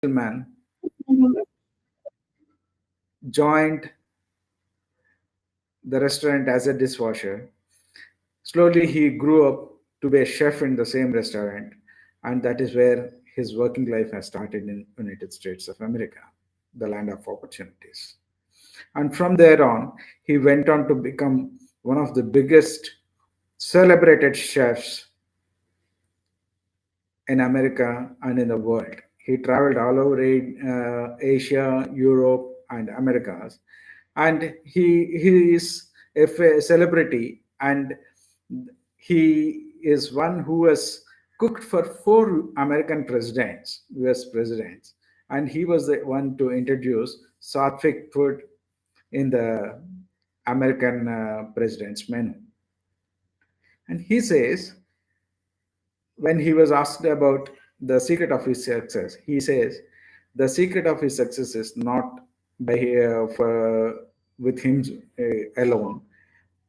man joined the restaurant as a dishwasher. Slowly, he grew up to be a chef in the same restaurant, and that is where his working life has started in United States of America, the land of opportunities. And from there on, he went on to become one of the biggest celebrated chefs in America and in the world. He traveled all over Asia, Europe, and Americas, and he is a celebrity, and he is one who has cooked for 4 American presidents, U.S. presidents, and he was the one to introduce Sattvic food in the American president's menu. And he says, when he was asked about the secret of his success, he says the secret of his success is not by with him alone.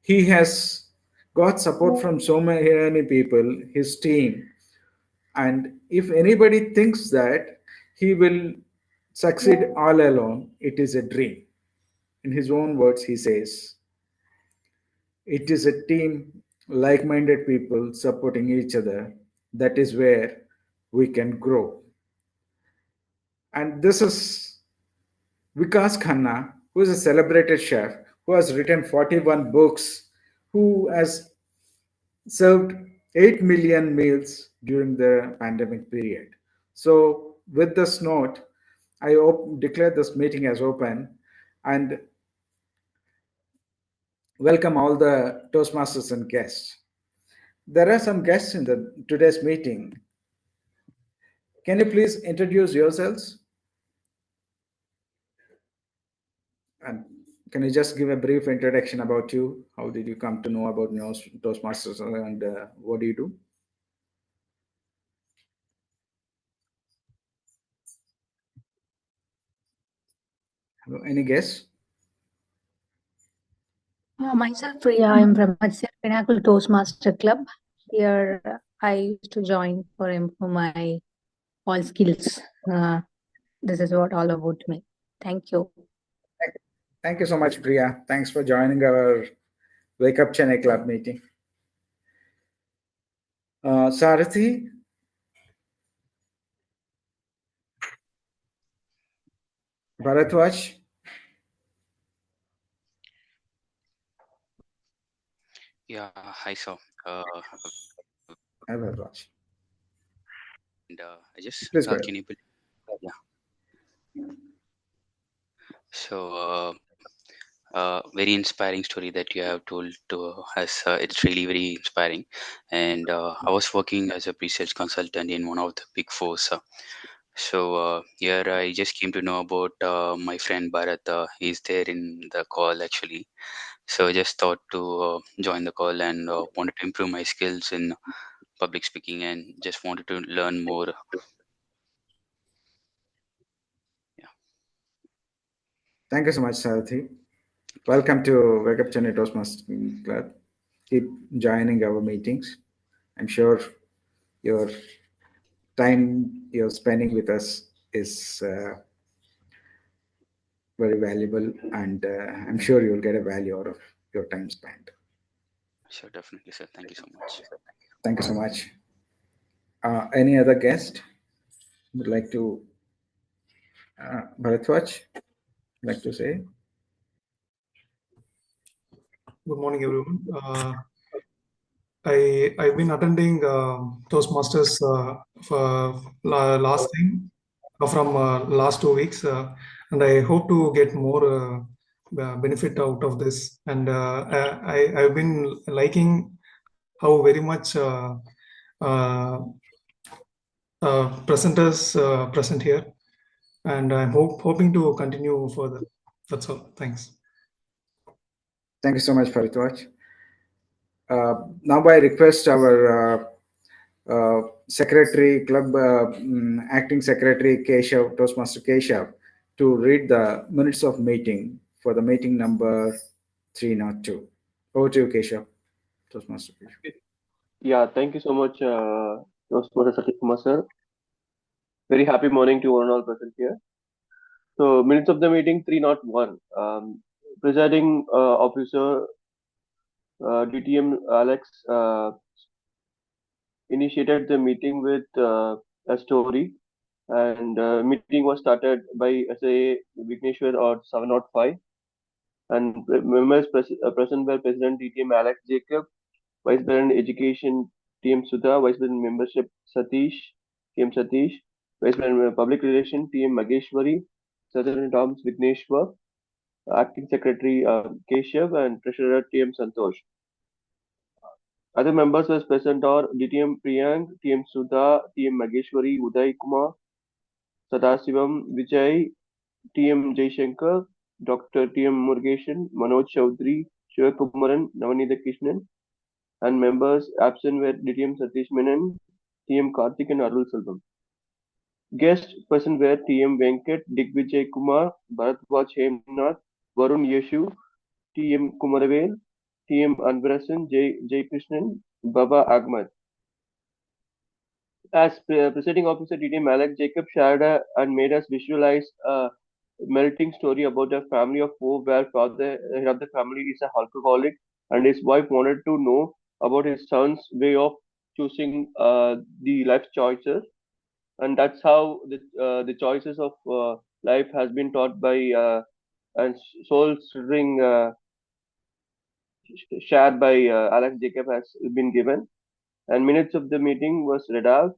He has got support from so many people, his team, and if anybody thinks that he will succeed all alone, it is a dream. In his own words, he says, it is a team, like minded people supporting each other. That is where we can grow. And this is Vikas Khanna, who is a celebrated chef, who has written 41 books, who has served 8 million meals during the pandemic period. So, with this note, I declare this meeting as open and welcome all the Toastmasters and guests. There are some guests in today's meeting. Can you please introduce yourselves? And can you just give a brief introduction about you? How did you come to know about Toastmasters and what do you do? Any guess? Myself, Priya, I'm from Pinnacle Toastmaster Club. Here, I used to join for improve my all skills. This is what all about me. Thank you. Thank you so much, Priya. Thanks for joining our Wake Up Chennai Club meeting. Sarathi? Bharatwaj? Yeah, hi, sir. Hi, Bharatwaj. And I just Please go can ahead. you yeah. So very inspiring story that you have told to us. It's really very inspiring. And I was working as a research consultant in one of the big fours. So here I just came to know about my friend Bharat. He's there in the call actually. So I just thought to join the call and wanted to improve my skills in public speaking and just wanted to learn more. Yeah. Thank you so much, Sarathi. Welcome to Wake Up Chennai Toastmasters Club. Keep joining our meetings. I'm sure your time you're spending with us is very valuable, and I'm sure you'll get a value out of your time spent. Sure, definitely, sir. Thank you so much. Thank you so much. Any other guest would like to, Bharatwaj, like to say? Good morning, everyone. I've been attending Toastmasters for last time from last 2 weeks, and I hope to get more benefit out of this. And I've been liking how very much presenters present here, and I'm hoping to continue further. That's all. Thanks. Thank you so much, Bharatwaj. Now, I request our secretary, club acting secretary Keshav, Toastmaster Keshav, to read the minutes of meeting for the meeting number 302. Over to you, Keshav, Toastmaster Keshav. Yeah, thank you so much, Toastmaster Satish Menon, sir. Very happy morning to one and all present here. So, minutes of the meeting 301. Presiding officer DTM Alex initiated the meeting with a story, and meeting was started by SA Vigneshwar or 705. And members present were President DTM Alex Jacob, Vice President Education TM Sudha, Vice President Membership Satish, TM Satish, Vice President Public Relation TM Mageshwari, Southern Toms Vigneshwar, Acting Secretary Keshav, and Treasurer TM Santosh. Other members were present are DTM Priyank, TM Sudha, TM Mageshwari, Uday Kumar, Sadasivam Vijay, TM Jaishankar, Dr. TM Murugeshan, Manoj Chaudhary, Shivakumaran, Navanitha Krishnan, and members absent were DTM Satish Menon, TM Karthik, and Arul Selvam. Guest present were TM Venkat, Digvijay Kumar, Bharatwaj Hemnath, Varun Yeshu, TM Kumaravel, TM Anvarasan, Jay Krishnan, Baba Ahmad. As presiding officer, DTM Alex Jacob shared and made us visualize a melting story about a family of four where father head of the family is a alcoholic and his wife wanted to know about his son's way of choosing the life choices, and that's how the choices of life has been taught by and soul stirring shared by Alex Jacob has been given, and minutes of the meeting was read out.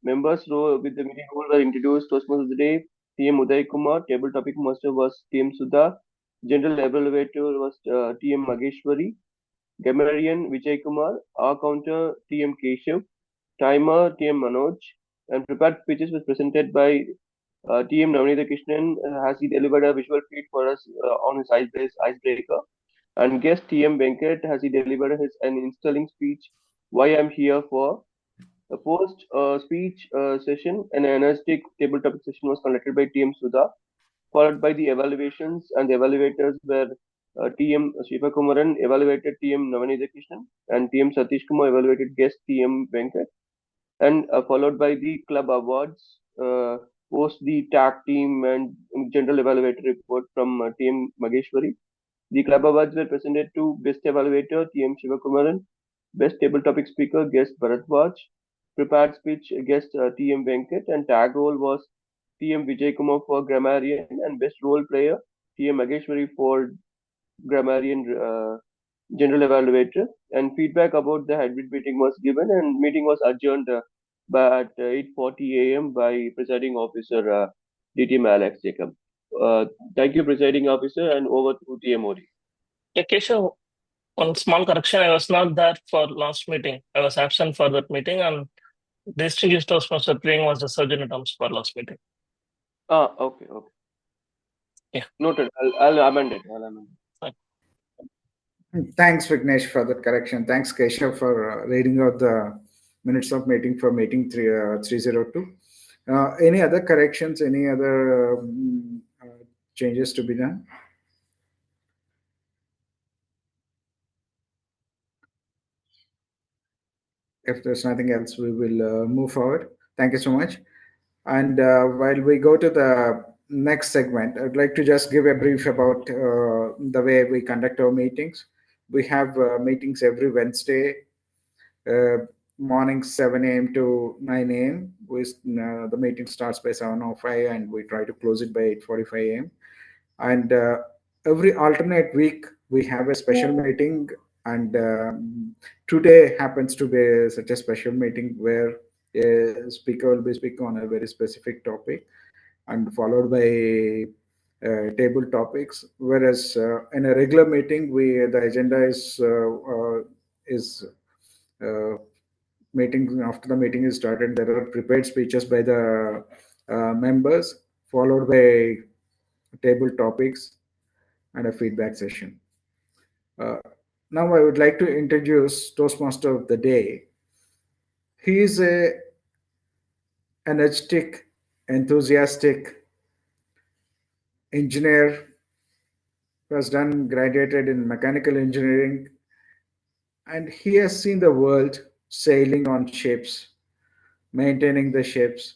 Members with the meeting rule were introduced. Toastmasters of the day, TM Uday Kumar. Table topic master was TM Sudha. General evaluator was TM Mageshwari. Grammarian Vijay Kumar. Our counter TM Keshav. Timer TM Manoj. And prepared speeches was presented by TM Navanitha Krishnan as he delivered a visual feed for us on his icebreaker. And guest TM Venkat as he delivered an installing speech, Why I'm Here For. A post speech session and an energetic table topic session was conducted by TM Sudha, followed by the evaluations, and the evaluators were TM Shivakumaran evaluated TM Navanitha Krishnan, and TM Satish Kumar evaluated guest TM Venkat, and followed by the club awards, post the tag team and general evaluator report from TM Mageshwari. The club awards were presented to Best Evaluator TM Shivakumaran, Best Table Topic Speaker guest Bharatwaj, Prepared Speech guest TM Venkat, and tag role was TM Vijay Kumar for Grammarian, and Best Role Player TM Mageshwari for Grammarian General Evaluator. And feedback about the hybrid meeting was given, and meeting was adjourned by at 8:40 a.m. by presiding officer DTM Alex Jacob. Thank you, presiding officer, and over to TMOD. Yeah, Keshav, one small correction. I was not there for last meeting. I was absent for that meeting, and distinguished Toastmaster Priyank was the surgeon at arms for last meeting. Okay. Yeah. Noted. I'll amend it. Fine. Thanks, Vignesh, for that correction. Thanks, Keshav, for reading out the minutes of meeting for meeting 302. Any other corrections, any other changes to be done? If there's nothing else, we will move forward. Thank you so much. And while we go to the next segment, I'd like to just give a brief about the way we conduct our meetings. We have meetings every Wednesday, morning 7 a.m. to 9 a.m. The meeting starts by 7:05 and we try to close it by 8:45 a.m. And every alternate week, we have a special meeting. And today happens to be such a special meeting where a speaker will be speaking on a very specific topic and followed by table topics. Whereas in a regular meeting, the agenda is meeting. After the meeting is started, there are prepared speeches by the members, followed by table topics and a feedback session. Now I would like to introduce Toastmaster of the day. He is a energetic, enthusiastic engineer who has graduated in mechanical engineering, and he has seen the world sailing on ships, maintaining the ships,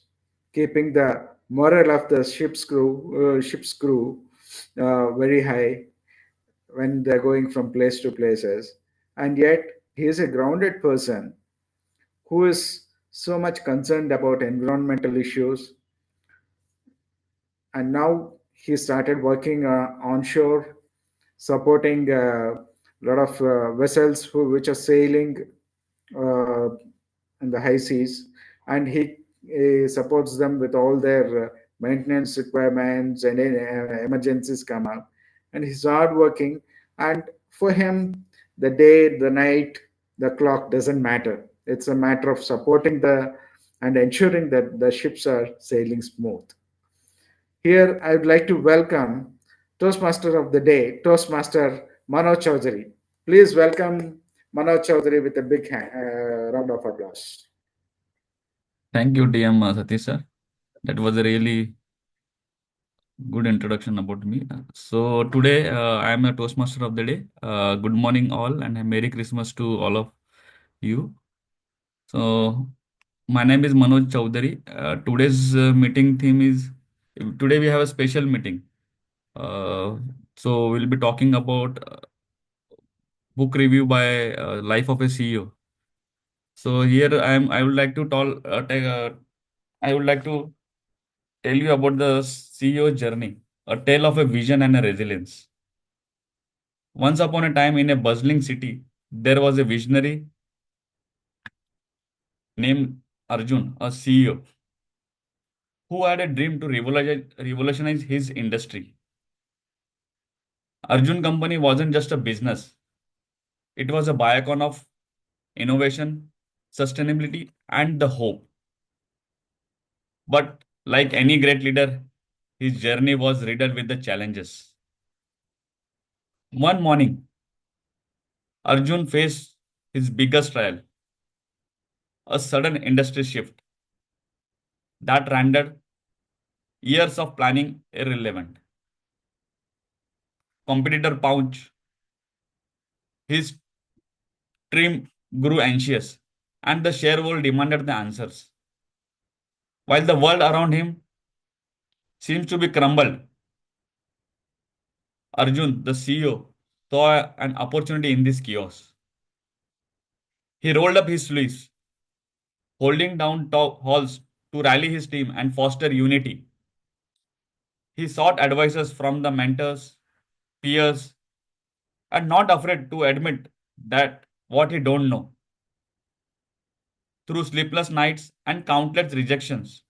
keeping the morale of the ship's crew very high when they're going from place to places. And yet, he is a grounded person who is so much concerned about environmental issues. And now he started working onshore, supporting a lot of vessels which are sailing uh, in the high seas, and he supports them with all their maintenance requirements and emergencies come up. And he's hard working, and for him, the day, the night, the clock doesn't matter. It's a matter of supporting the and ensuring that the ships are sailing smooth. Here, I would like to welcome Toastmaster of the Day, Toastmaster Manoj Chaudhary. Please welcome Manoj Chaudhary with a big round of applause. Thank you, TM Satish sir. That was a really good introduction about me. So today I am a Toastmaster of the day. Good morning all and a Merry Christmas to all of you. So my name is Manoj Chaudhary. Today's meeting theme is today we have a special meeting. So we'll be talking about book review by Life of a CEO. So here I would like to I would like to tell you about the CEO journey, a tale of a vision and a resilience. Once upon a time in a bustling city, there was a visionary named Arjun, a CEO, who had a dream to revolutionize his industry. Arjun Company wasn't just a business, it was a beacon of innovation, sustainability, and the hope. But like any great leader, his journey was riddled with the challenges. One morning, Arjun faced his biggest trial, a sudden industry shift that rendered years of planning irrelevant. Competitor pounced, his team grew anxious, and the shareholder demanded the answers. While the world around him seems to be crumbled, Arjun, the CEO, saw an opportunity in this chaos. He rolled up his sleeves, holding down halls to rally his team and foster unity. He sought advices from the mentors, peers, and not afraid to admit that what he don't know. Through sleepless nights and countless rejections,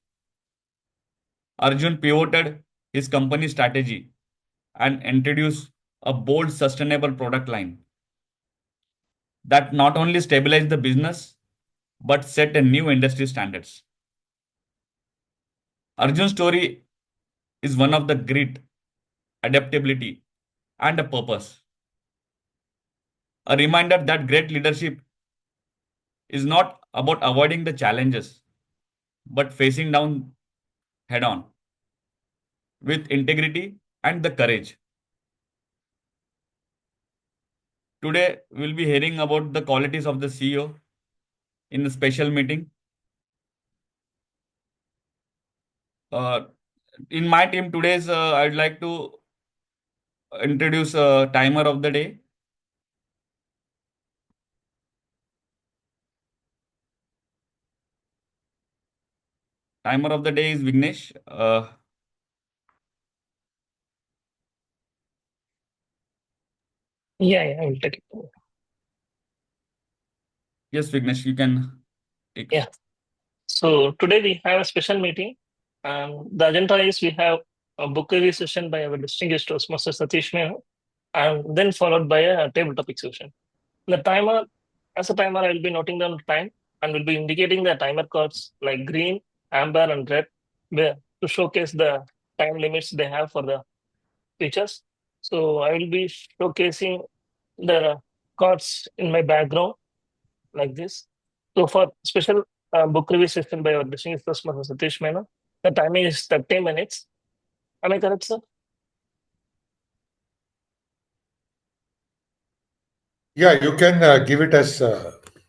Arjun pivoted his company strategy and introduced a bold, sustainable product line that not only stabilized the business but set a new industry standards. Arjun's story is one of the grit, adaptability, and a purpose. A reminder that great leadership is not about avoiding the challenges but facing down head on with integrity and the courage. Today, we'll be hearing about the qualities of the CEO in a special meeting. Uh, in my team today's, I'd like to introduce a timer of the day. Timer of the day is Vignesh. Yeah, I will take it. Yes, Vignesh, you can take. Yeah. So today we have a special meeting. The agenda is we have a book review session by our distinguished Toastmaster Satish Menon, and then followed by a table topic session. The timer, as a timer, I will be noting down the time and will be indicating the timer codes like green, amber, and red to showcase the time limits they have for the features. So I will be showcasing the cards in my background like this. So for special book review session by our distinguished customer Satish Menon, the timing is 30 minutes. Am I correct, sir? Yeah, you can give it as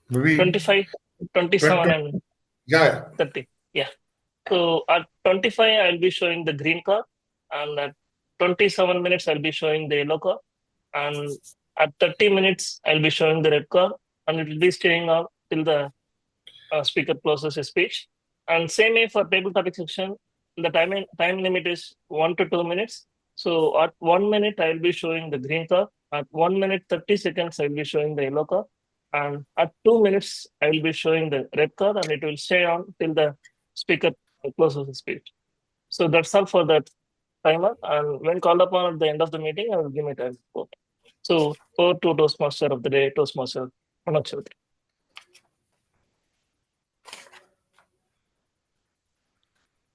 maybe 25, 27, 20, and yeah, 30. Yeah. So at 25, I'll be showing the green car, and at 27 minutes, I'll be showing the yellow car, and at 30 minutes, I'll be showing the red car, and it will be staying on till the speaker closes his speech. And same way for table topic section, the time limit is 1 to 2 minutes. So at 1 minute, I'll be showing the green car. At 1 minute 30 seconds, I'll be showing the yellow car, and at 2 minutes, I will be showing the red car, and it will stay on till the speaker closes his speech. So that's all for that timer. And when called upon at the end of the meeting, I will give my time report. So over to Toastmaster of the day, Toastmaster Manoj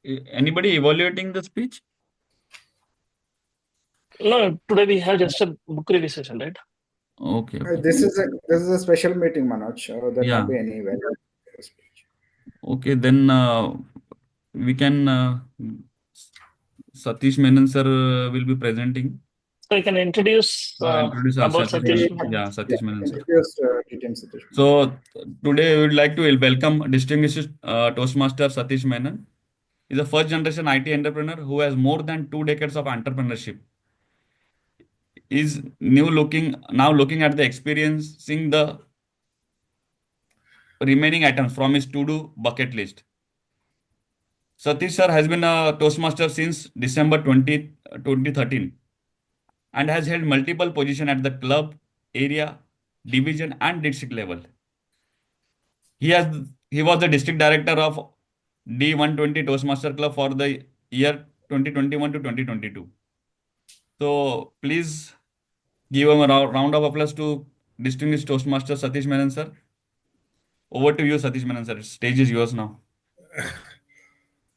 Chaudhary. Anybody evaluating the speech? No, today we have just a book review session, right? Okay. This is a special meeting, Manoj. There Yeah. not be any value speech. Okay, then we can Satish Menon sir will be presenting. So you can introduce Introduce about Satish Satish. Menon. Yeah, Satish Menon sir. Introduce DTM Satish Menon. So today we would like to welcome distinguished Toastmaster Satish Menon. He's a first generation IT entrepreneur who has more than 2 decades of entrepreneurship. Is now looking at the experiencing the remaining items from his to-do bucket list. Satish sir has been a Toastmaster since December 2013 and has held multiple positions at the club, area, division, and district level. He was the district director of D120 Toastmaster Club for the year 2021 to 2022. So please give him a round of applause to distinguished Toastmaster Satish Menon sir. Over to you, Satish Menon sir. Stage is yours now.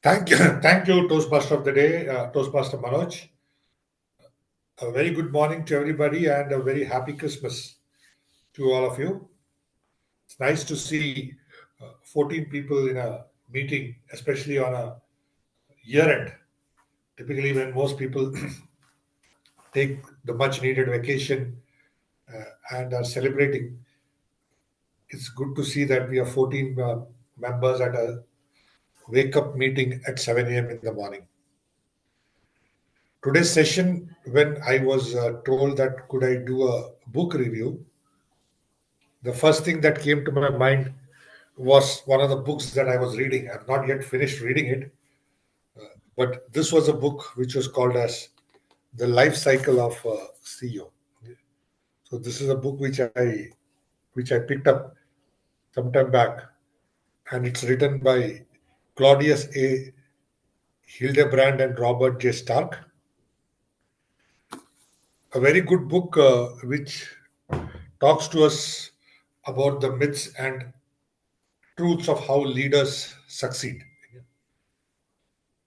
Thank you, Toastmaster of the day, Toastmaster Manoj. A very good morning to everybody and a very happy Christmas to all of you. It's nice to see 14 people in a meeting, especially on a year end. Typically, when most people take the much needed vacation and are celebrating, it's good to see that we are 14 members at a wake up meeting at 7 a.m. in the morning. Today's session, when I was told that could I do a book review, the first thing that came to my mind was one of the books that I was reading. I've not yet finished reading it, but this was a book which was called as The Life Cycle of CEO. So this is a book which I picked up some time back, and it's written by Claudius A. Hildebrand and Robert J. Stark. A very good book which talks to us about the myths and truths of how leaders succeed.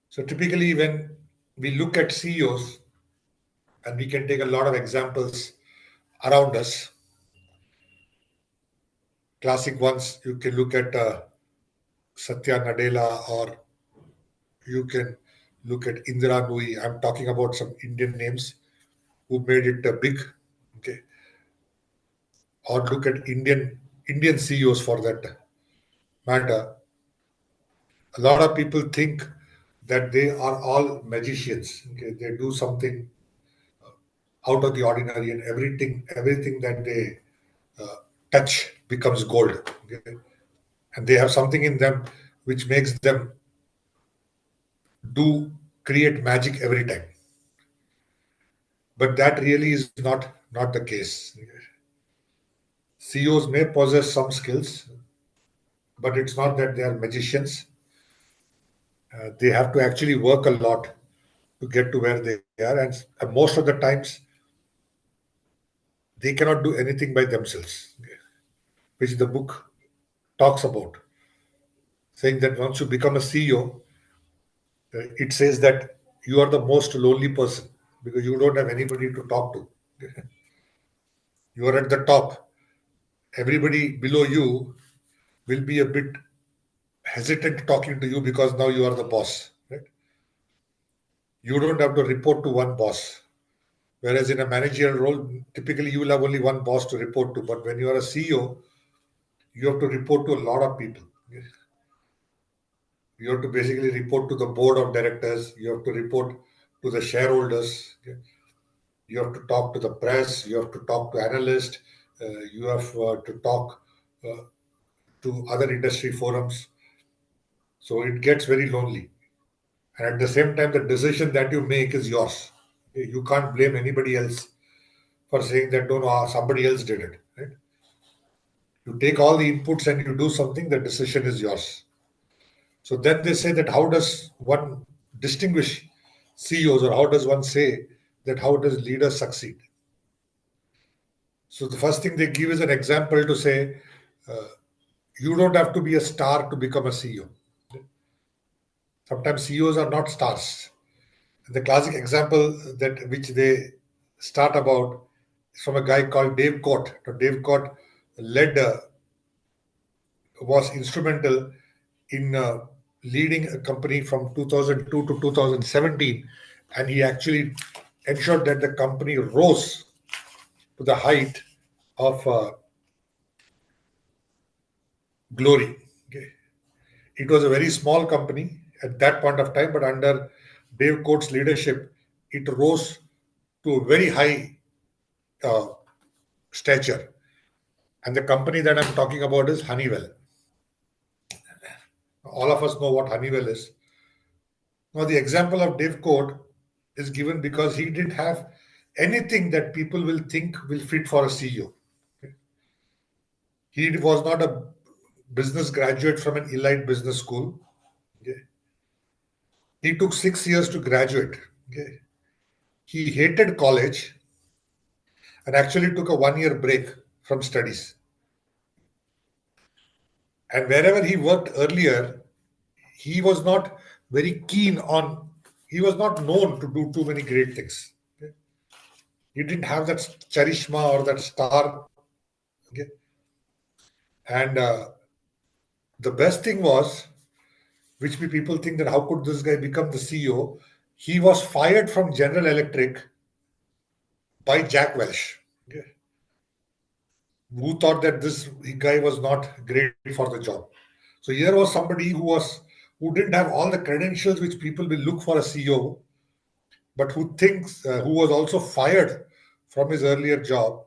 So typically, when we look at CEOs, and we can take a lot of examples around us, classic ones, you can look at Satya Nadella, or you can look at Indira Nui. I'm talking about some Indian names who made it big. Okay, or look at Indian CEOs for that matter. A lot of people think that they are all magicians. Okay, they do something out of the ordinary, and everything that they touch becomes gold. Okay? And they have something in them which makes them do create magic every time. But that really is not the case. CEOs may possess some skills, but it's not that they are magicians. They have to actually work a lot to get to where they are, and most of the times they cannot do anything by themselves, which the book talks about, saying that once you become a CEO, it says that you are the most lonely person because you don't have anybody to talk to. You are at the top. Everybody below you will be a bit hesitant talking to you because now you are the boss. Right? You don't have to report to one boss. Whereas in a managerial role, typically you will have only one boss to report to. But when you are a CEO, you have to report to a lot of people. You have to basically report to the board of directors. You have to report to the shareholders. Okay? You have to talk to the press. You have to talk to analysts. You have to talk to other industry forums. So it gets very lonely. And at the same time, the decision that you make is yours. You can't blame anybody else for saying that no, somebody else did it. Right? You take all the inputs and you do something. The decision is yours. So then they say that how does one distinguish CEOs, or how does one say that how does leaders succeed? So the first thing they give is an example to say uh, you don't have to be a star to become a CEO. Sometimes CEOs are not stars. The classic example that which they start about is from a guy called Dave Coate. Now, Dave Coate led was instrumental in leading a company from 2002 to 2017, and he actually ensured that the company rose to the height of glory. Okay. It was a very small company at that point of time, but under Dave Coates' leadership, it rose to a very high uh, stature. And the company that I'm talking about is Honeywell. All of us know what Honeywell is. Now, the example of Dave Coate is given because he didn't have anything that people will think will fit for a CEO. He was not a business graduate from an elite business school. Okay. He took 6 years to graduate. Okay. He hated college and actually took a 1 year break from studies. And wherever he worked earlier, he was not very keen on, he was not known to do too many great things. Okay. He didn't have that charisma or that star. Okay. And the best thing was, which people think that how could this guy become the CEO? He was fired from General Electric by Jack Welch, okay, who thought that this guy was not great for the job. So here was somebody who didn't have all the credentials which people will look for a CEO, but who was also fired from his earlier job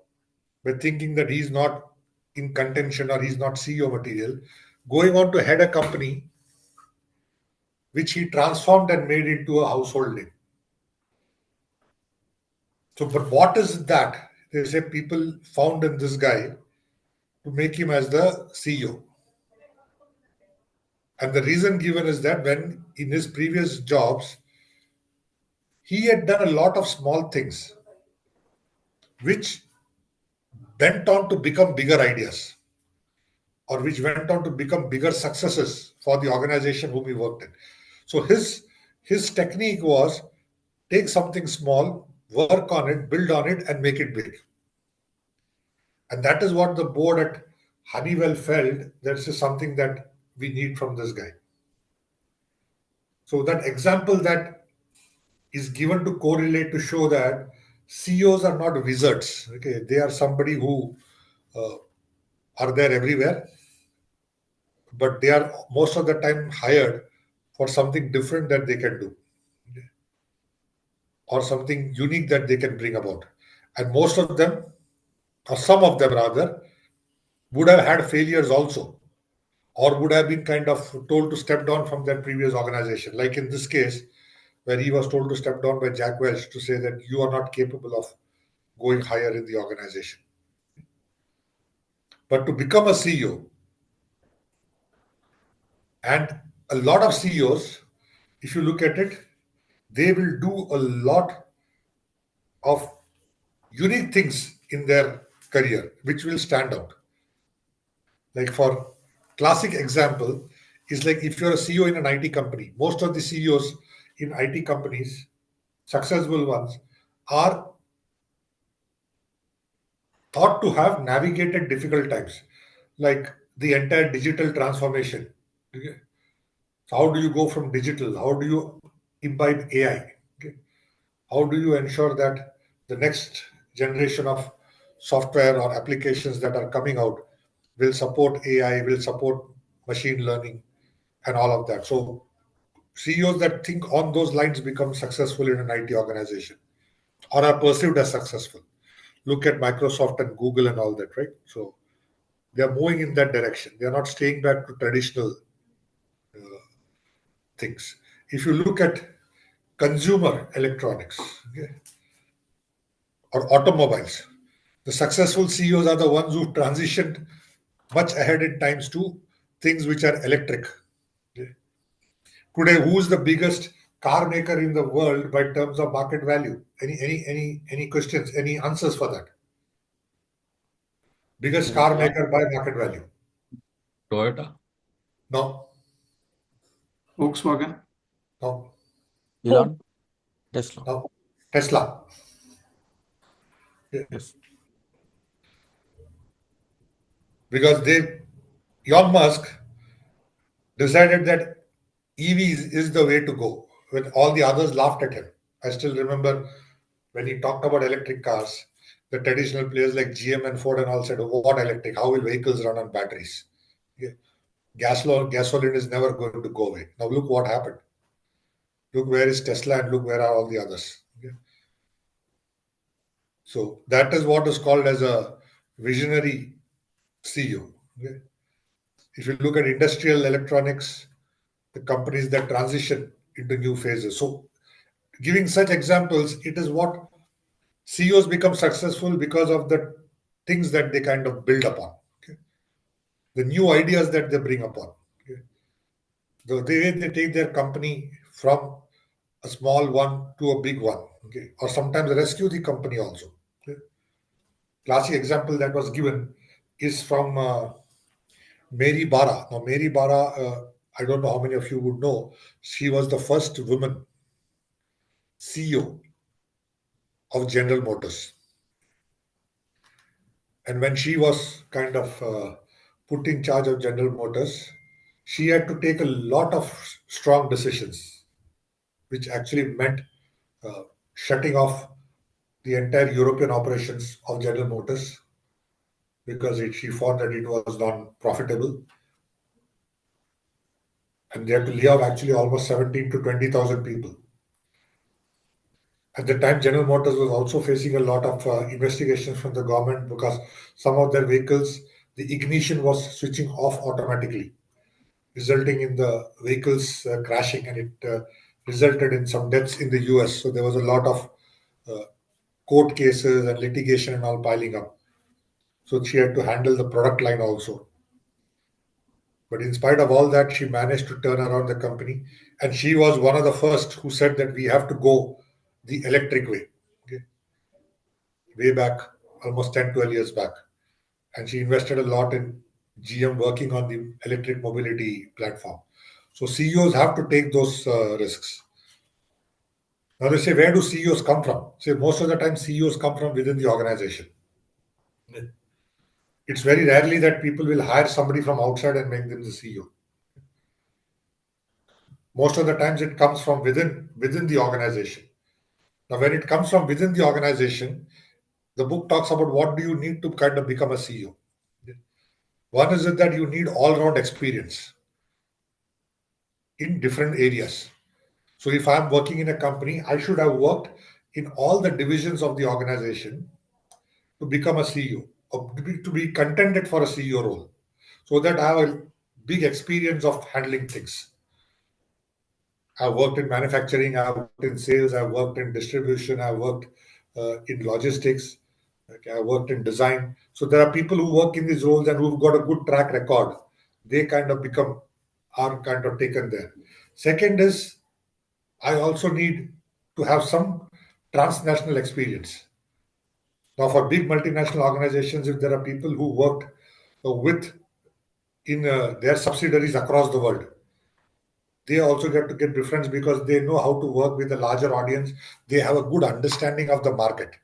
by thinking that he's not in contention or he's not CEO material, going on to head a company which he transformed and made into a household name. So, but what is that? They say people found in this guy to make him as the CEO. And the reason given is that when in his previous jobs, he had done a lot of small things which went on to become bigger ideas or which went on to become bigger successes for the organization whom he worked in. So his technique was take something small, work on it, build on it, and make it big. And that is what the board at Honeywell felt this is something that we need from this guy. So that example that is given to correlate to show that CEOs are not wizards. Okay, they are somebody who uh, are there everywhere, but they are most of the time hired for something different that they can do, or something unique that they can bring about. And most of them, or some of them rather, would have had failures also, or would have been kind of told to step down from their previous organization. Like in this case, where he was told to step down by Jack Welch to say that you are not capable of going higher in the organization. But to become a CEO, and a lot of CEOs, if you look at it, they will do a lot of unique things in their career, which will stand out. Like for classic example is like if you're a CEO in an IT company, most of the CEOs in IT companies, successful ones, are thought to have navigated difficult times, like the entire digital transformation. Okay. So how do you go from digital? How do you imbibe AI? Okay. How do you ensure that the next generation of software or applications that are coming out will support AI, will support machine learning? and all of that. So CEOs that think on those lines become successful in an IT organization or are perceived as successful. Look at Microsoft and Google and all that, right? So they are moving in that direction. They are not staying back to traditional things. If you look at consumer electronics, okay, or automobiles, the successful CEOs are the ones who transitioned much ahead in times to things which are electric. Okay. Today, who is the biggest car maker in the world by terms of market value? Any questions? Any answers for that? Biggest car maker by market value? Toyota. No, Volkswagen. no, Elon, Tesla. no. Tesla. Yeah. Yes. Because Elon Musk decided that EVs is the way to go when all the others laughed at him. I still remember when he talked about electric cars, the traditional players like GM and Ford and all said, oh, what electric? How will vehicles run on batteries? Yeah. Gasoline is never going to go away. Now look what happened. Look where is Tesla and look where are all the others. Okay. So that is what is called as a visionary CEO. Okay. If you look at industrial electronics, the companies that transition into new phases. So giving such examples, it is what CEOs become successful because of the things that they kind of build upon. Okay. The new ideas that they bring upon. Okay. The way they take their company from a small one to a big one. Okay. Or sometimes rescue the company also. Okay. Classic example that was given is from Mary Bara. Now, Mary Bara, I don't know how many of you would know, she was the first woman CEO of General Motors. And when she was kind of put in charge of General Motors, she had to take a lot of strong decisions, which actually meant shutting off the entire European operations of General Motors because she found that it was non profitable. And they had to lay off actually almost 17 to 20,000 people. At the time, General Motors was also facing a lot of investigations from the government because some of their vehicles, the ignition was switching off automatically, resulting in the vehicles crashing, and it resulted in some deaths in the US. So there was a lot of uh, court cases and litigation and all piling up. So she had to handle the product line also. But in spite of all that, she managed to turn around the company. And she was one of the first who said that we have to go the electric way. Okay. Way back, almost 10, 12 years back. And she invested a lot in GM working on the electric mobility platform. So CEOs have to take those risks. Now they say, where do CEOs come from? Say most of the time CEOs come from within the organization. It's very rarely that people will hire somebody from outside and make them the CEO. Most of the times it comes from within the organization. Now, when it comes from within the organization, the book talks about what do you need to kind of become a CEO. One is that you need all-round experience in different areas. So if I'm working in a company, I should have worked in all the divisions of the organization to become a CEO, or to be contended for a CEO role, so that I have a big experience of handling things. I've worked in manufacturing, I've worked in sales, I've worked in distribution, I've worked in logistics, okay, I've worked in design. So there are people who work in these roles and who've got a good track record. They kind of are kind of taken there. Second is, I also need to have some transnational experience. Now, for big multinational organizations, if there are people who worked with in their subsidiaries across the world, they also get to get preference because they know how to work with a larger audience. They have a good understanding of the market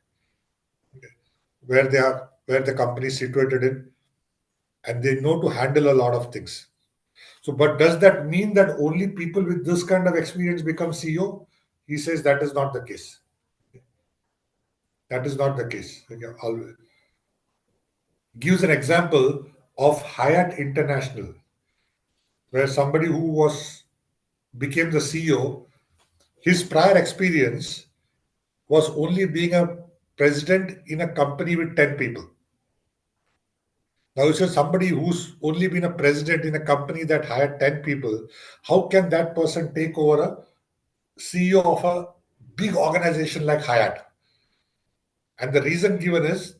where the company is situated in, and they know to handle a lot of things. So, but does that mean that only people with this kind of experience become CEO? He says that is not the case. That is not the case. Okay, gives an example of Hyatt International. where somebody who became the CEO, his prior experience was only being a president in a company with 10 people. Now, you say somebody who's only been a president in a company that hired 10 people, how can that person take over a CEO of a big organization like Hyatt? And the reason given is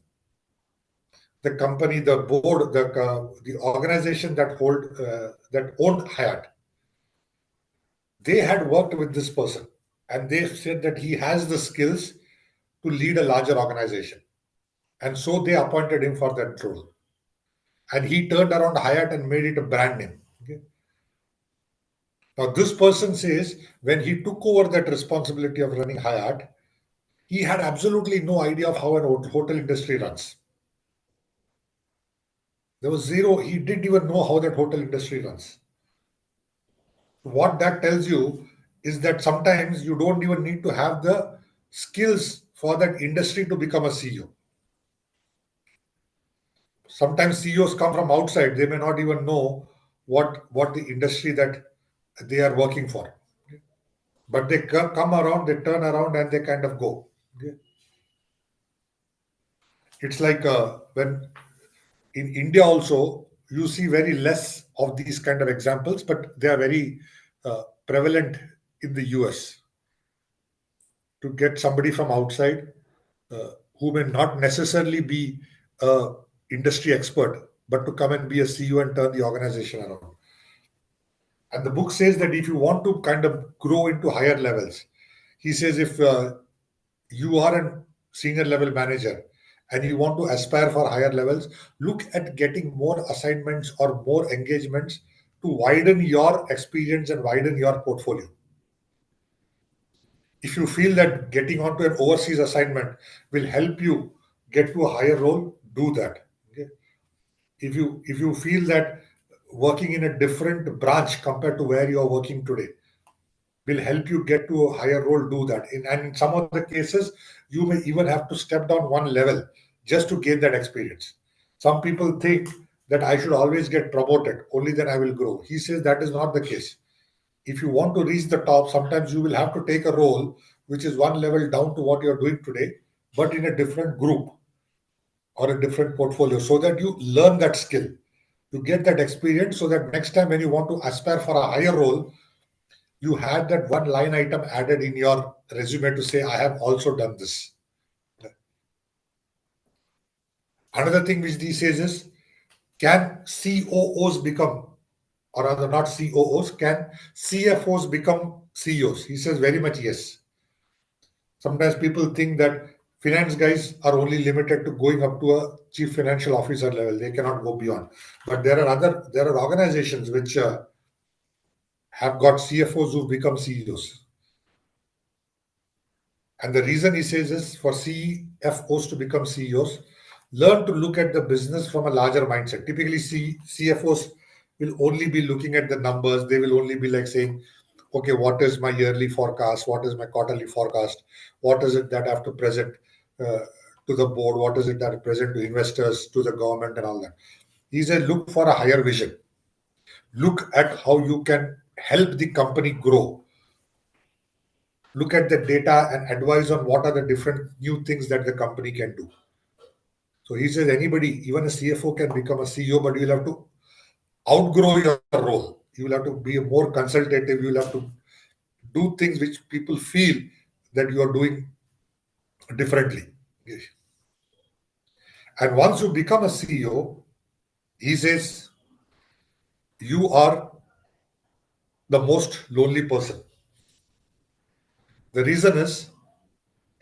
the company, the board, the organization that owned Hyatt, they had worked with this person, and they said that he has the skills to lead a larger organization, and so they appointed him for that role. And he turned around Hyatt and made it a brand name. Okay? Now, this person says when he took over that responsibility of running Hyatt, he had absolutely no idea of how an hotel industry runs. There was zero, he didn't even know how that hotel industry runs. What that tells you is that sometimes you don't even need to have the skills for that industry to become a CEO. Sometimes CEOs come from outside, they may not even know what the industry that they are working for. But they come around, they turn around, and they kind of go. Okay? It's like when in India also, you see very less of these kind of examples, but they are very prevalent in the US. To get somebody from outside who may not necessarily be a industry expert, but to come and be a CEO and turn the organization around. And the book says that if you want to kind of grow into higher levels, he says if you are a senior level manager and you want to aspire for higher levels, look at getting more assignments or more engagements to widen your experience and widen your portfolio. If you feel that getting onto an overseas assignment will help you get to a higher role, do that. Okay? If you feel that working in a different branch compared to where you are working today will help you get to a higher role, do that. And in some of the cases, you may even have to step down one level just to gain that experience. Some people think that I should always get promoted, only then I will grow. He says that is not the case. If you want to reach the top, sometimes you will have to take a role which is one level down to what you're doing today, but in a different group or a different portfolio so that you learn that skill. You get that experience so that next time when you want to aspire for a higher role, you had that one line item added in your resume to say, I have also done this. Another thing which he says is, can COOs become, or rather not COOs, can CFOs become CEOs? He says very much yes. Sometimes people think that finance guys are only limited to going up to a chief financial officer level. They cannot go beyond. But there are organizations which have got CFOs who become CEOs. And the reason he says is for CFOs to become CEOs, learn to look at the business from a larger mindset. Typically, CFOs will only be looking at the numbers. They will only be like saying, okay, what is my yearly forecast? What is my quarterly forecast? What is it that I have to present to the board? What is it that I present to investors, to the government, and all that? He said, look for a higher vision. Look at how you can help the company grow. Look at the data and advise on what are the different new things that the company can do. So he says anybody, even a CFO, can become a CEO, but you'll have to outgrow your role. You will have to be more consultative. You will have to do things which people feel that you are doing differently. And once you become a CEO, he says you are the most lonely person. The reason is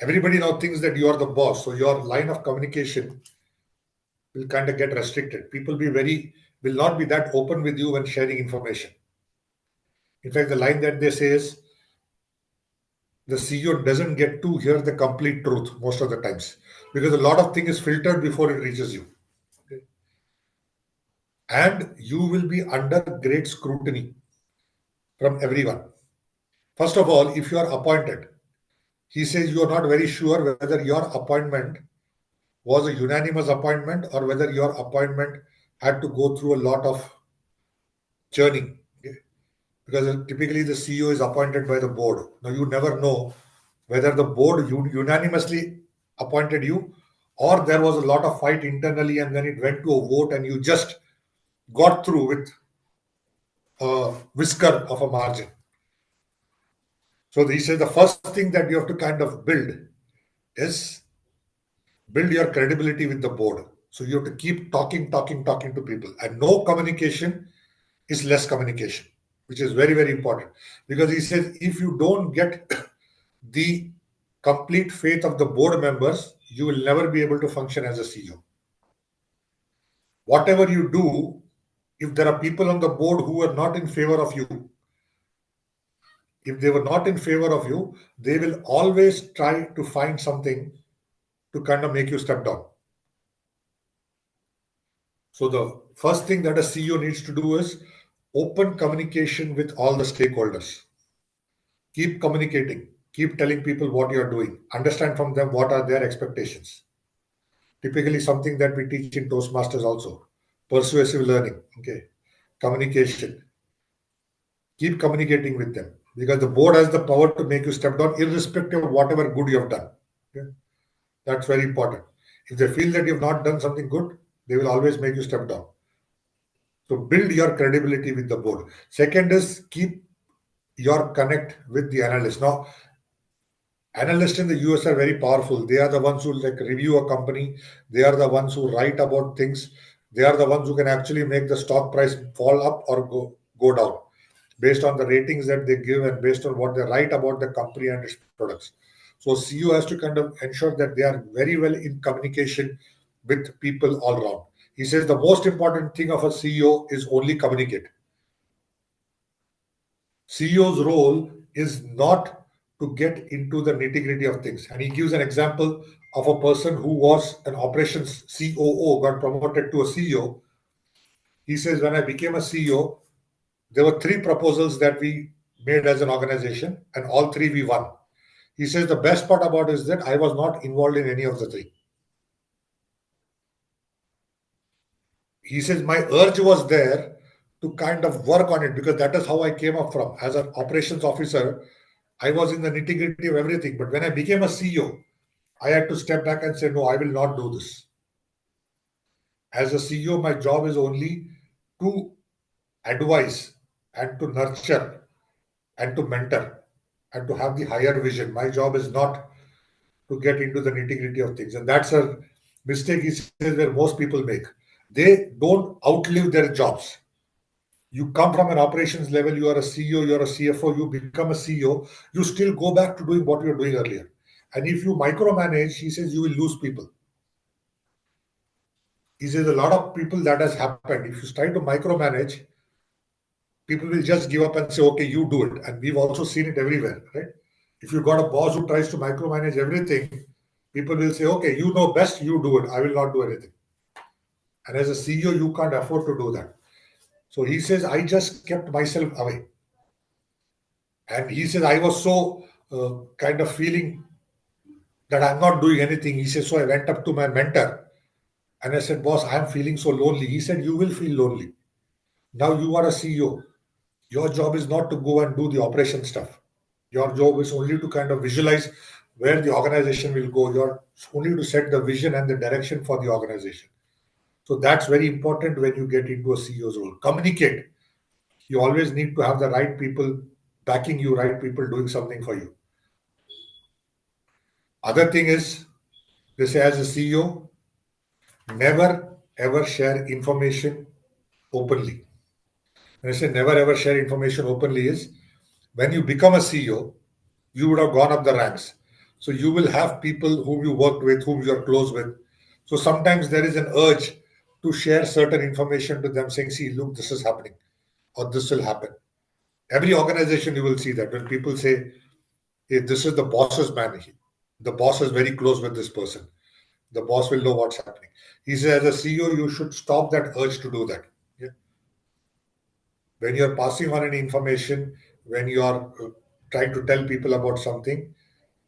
everybody now thinks that you are the boss. So your line of communication will kind of get restricted. People will not be that open with you when sharing information. In fact, the line that they say is the CEO doesn't get to hear the complete truth most of the times because a lot of things is filtered before it reaches you. Okay? And you will be under great scrutiny from everyone. First of all, if you are appointed, he says you are not very sure whether your appointment was a unanimous appointment or whether your appointment had to go through a lot of churning because typically the CEO is appointed by the board. Now you never know whether the board unanimously appointed you, or there was a lot of fight internally and then it went to a vote and you just got through with a whisker of a margin. So he says the first thing that you have to kind of is build your credibility with the board. So you have to keep talking to people, and no communication is less communication, which is very, very important. Because he says if you don't get the complete faith of the board members, you will never be able to function as a CEO. Whatever you do, if there are people on the board who are not in favor of you, if they were not in favor of you, they will always try to find something to kind of make you step down. So the first thing that a CEO needs to do is open communication with all the stakeholders. Keep communicating, keep telling people what you're doing, understand from them what are their expectations. Typically something that we teach in Toastmasters also. Persuasive learning, okay, communication. Keep communicating with them because the board has the power to make you step down irrespective of whatever good you have done. Okay? That's very important. If they feel that you've not done something good, they will always make you step down. So build your credibility with the board. Second is keep your connect with the analyst. Now, analysts in the US are very powerful. They are the ones who like review a company. They are the ones who write about things. They are the ones who can actually make the stock price fall up or go down based on the ratings that they give and based on what they write about the company and its products. So CEO has to kind of ensure that they are very well in communication with people all around. He says the most important thing of a CEO is only communicate. CEO's role is not to get into the nitty-gritty of things. And he gives an example of a person who was an operations COO, got promoted to a CEO. He says, when I became a CEO, there were 3 proposals that we made as an organization, and all 3 we won. He says the best part about it is that I was not involved in any of the 3. He says my urge was there to kind of work on it because that is how I came up from. As an operations officer, I was in the nitty gritty of everything. But when I became a CEO, I had to step back and say, no, I will not do this. As a CEO, my job is only to advise and to nurture and to mentor and to have the higher vision. My job is not to get into the nitty gritty of things. And that's a mistake he says where most people make. They don't outlive their jobs. You come from an operations level, you are a CEO, you're a CFO, you become a CEO, you still go back to doing what you were doing earlier. And if you micromanage, he says you will lose people. He says a lot of people that has happened. If you try to micromanage, people will just give up and say, okay, you do it. And we've also seen it everywhere, right? If you've got a boss who tries to micromanage everything, people will say, okay, you know best, you do it. I will not do anything. And as a CEO, you can't afford to do that. So he says, I just kept myself away. And he says, I was so kind of feeling that I'm not doing anything. He says, so I went up to my mentor and I said, boss, I'm feeling so lonely. He said, you will feel lonely. Now you are a CEO. Your job is not to go and do the operation stuff. Your job is only to kind of visualize where the organization will go. You're only to set the vision and the direction for the organization. So that's very important when you get into a CEO's role. Communicate. You always need to have the right people backing you, right people doing something for you. Other thing is, they say as a CEO, never ever share information openly. When I say never ever share information openly is when you become a CEO, you would have gone up the ranks. So you will have people whom you worked with, whom you're close with. So sometimes there is an urge to share certain information to them saying, see, look, this is happening or this will happen. Every organization you will see that when people say, hey, this is the boss's man, the boss is very close with this person. The boss will know what's happening. He says, as a CEO, you should stop that urge to do that. Yeah? When you're passing on any information, when you're trying to tell people about something,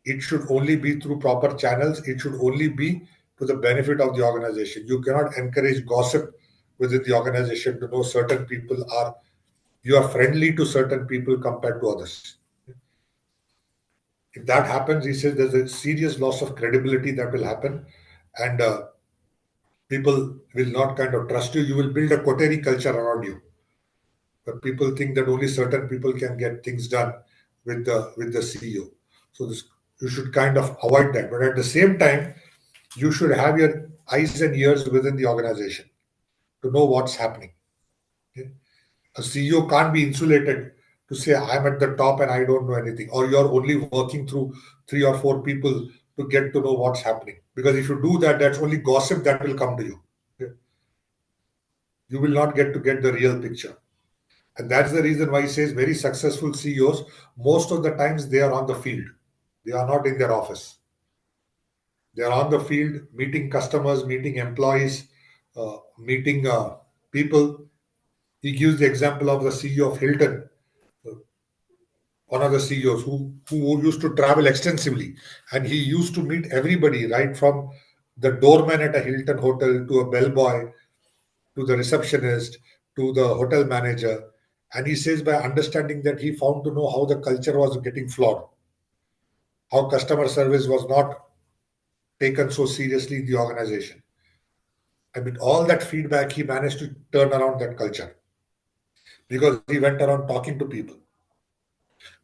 it should only be through proper channels. It should only be to the benefit of the organization. You cannot encourage gossip within the organization to know certain people are You are friendly to certain people compared to others. If that happens, he says there's a serious loss of credibility that will happen, and people will not kind of trust you. You will build a coterie culture around you, where people think that only certain people can get things done with the CEO. So this, you should kind of avoid that. But at the same time, you should have your eyes and ears within the organization to know what's happening. Okay? A CEO can't be insulated to say, I'm at the top and I don't know anything, or you're only working through 3 or 4 people to get to know what's happening. Because if you do that, that's only gossip that will come to you. Okay? You will not get the real picture. And that's the reason why he says very successful CEOs, most of the times they are on the field. They are not in their office. They are on the field meeting customers, meeting employees, meeting people. He gives the example of the CEO of Hilton, one of the CEOs who used to travel extensively, and he used to meet everybody, right from the doorman at a Hilton hotel to a bellboy to the receptionist to the hotel manager. And he says by understanding that, he found to know how the culture was getting flawed, how customer service was not taken so seriously in the organization. I mean, all that feedback, he managed to turn around that culture because he went around talking to people.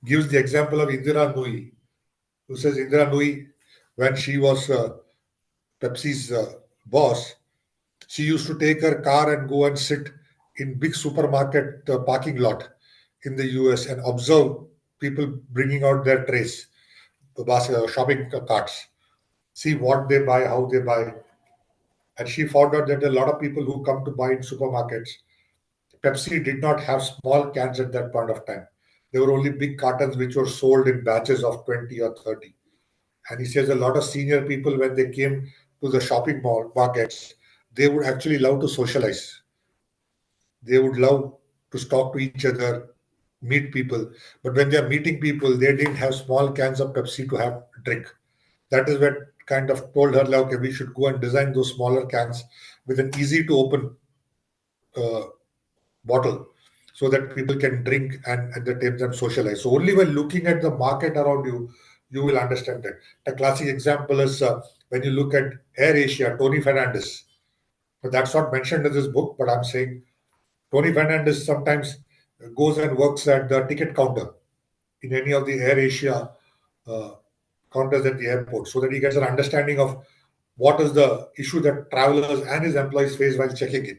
Gives the example of Indira Nui, who says Indira Nui, when she was Pepsi's boss, she used to take her car and go and sit in big supermarket parking lot in the US and observe people bringing out their trays, shopping carts, see what they buy, how they buy. And she found out that a lot of people who come to buy in supermarkets, Pepsi did not have small cans at that point of time. There were only big cartons which were sold in batches of 20 or 30. And he says a lot of senior people, when they came to the shopping mall markets, they would actually love to socialize. They would love to talk to each other, meet people. But when they are meeting people, they didn't have small cans of Pepsi to have drink. That is what kind of told her, like, okay, we should go and design those smaller cans with an easy to open uh, bottle so that people can drink and at the same time socialize. So only by looking at the market around you, you will understand that. A classic example is when you look at Air Asia, Tony Fernandez. But that's not mentioned in this book, but I'm saying Tony Fernandez sometimes goes and works at the ticket counter in any of the Air Asia uh, counters at the airport so that he gets an understanding of what is the issue that travelers and his employees face while checking in.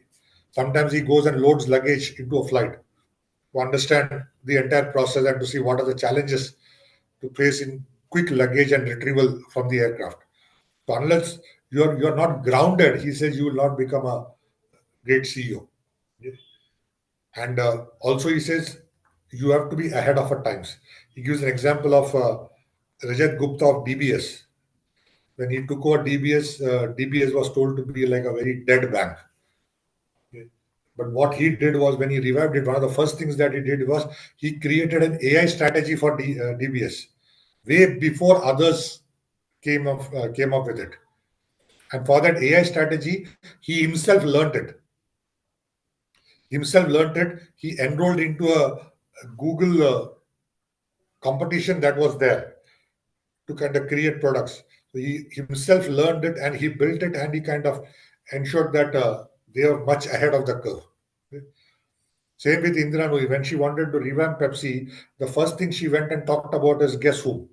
Sometimes he goes and loads luggage into a flight to understand the entire process and to see what are the challenges to face in quick luggage and retrieval from the aircraft. So unless you're not grounded, he says you will not become a great CEO. And also he says you have to be ahead of our times. He gives an example of Rajat Gupta of DBS. When he took over DBS, DBS was told to be like a very dead bank. Okay. But what he did was, when he revived it, one of the first things that he did was he created an AI strategy for DBS way before others came up with it. And for that AI strategy, he himself learned it. He enrolled into a Google competition that was there to kind of create products. So he himself learned it and he built it, and he kind of ensured that they are much ahead of the curve. Okay. Same with Indira Nooyi. When she wanted to revamp Pepsi, the first thing she went and talked about is, guess who?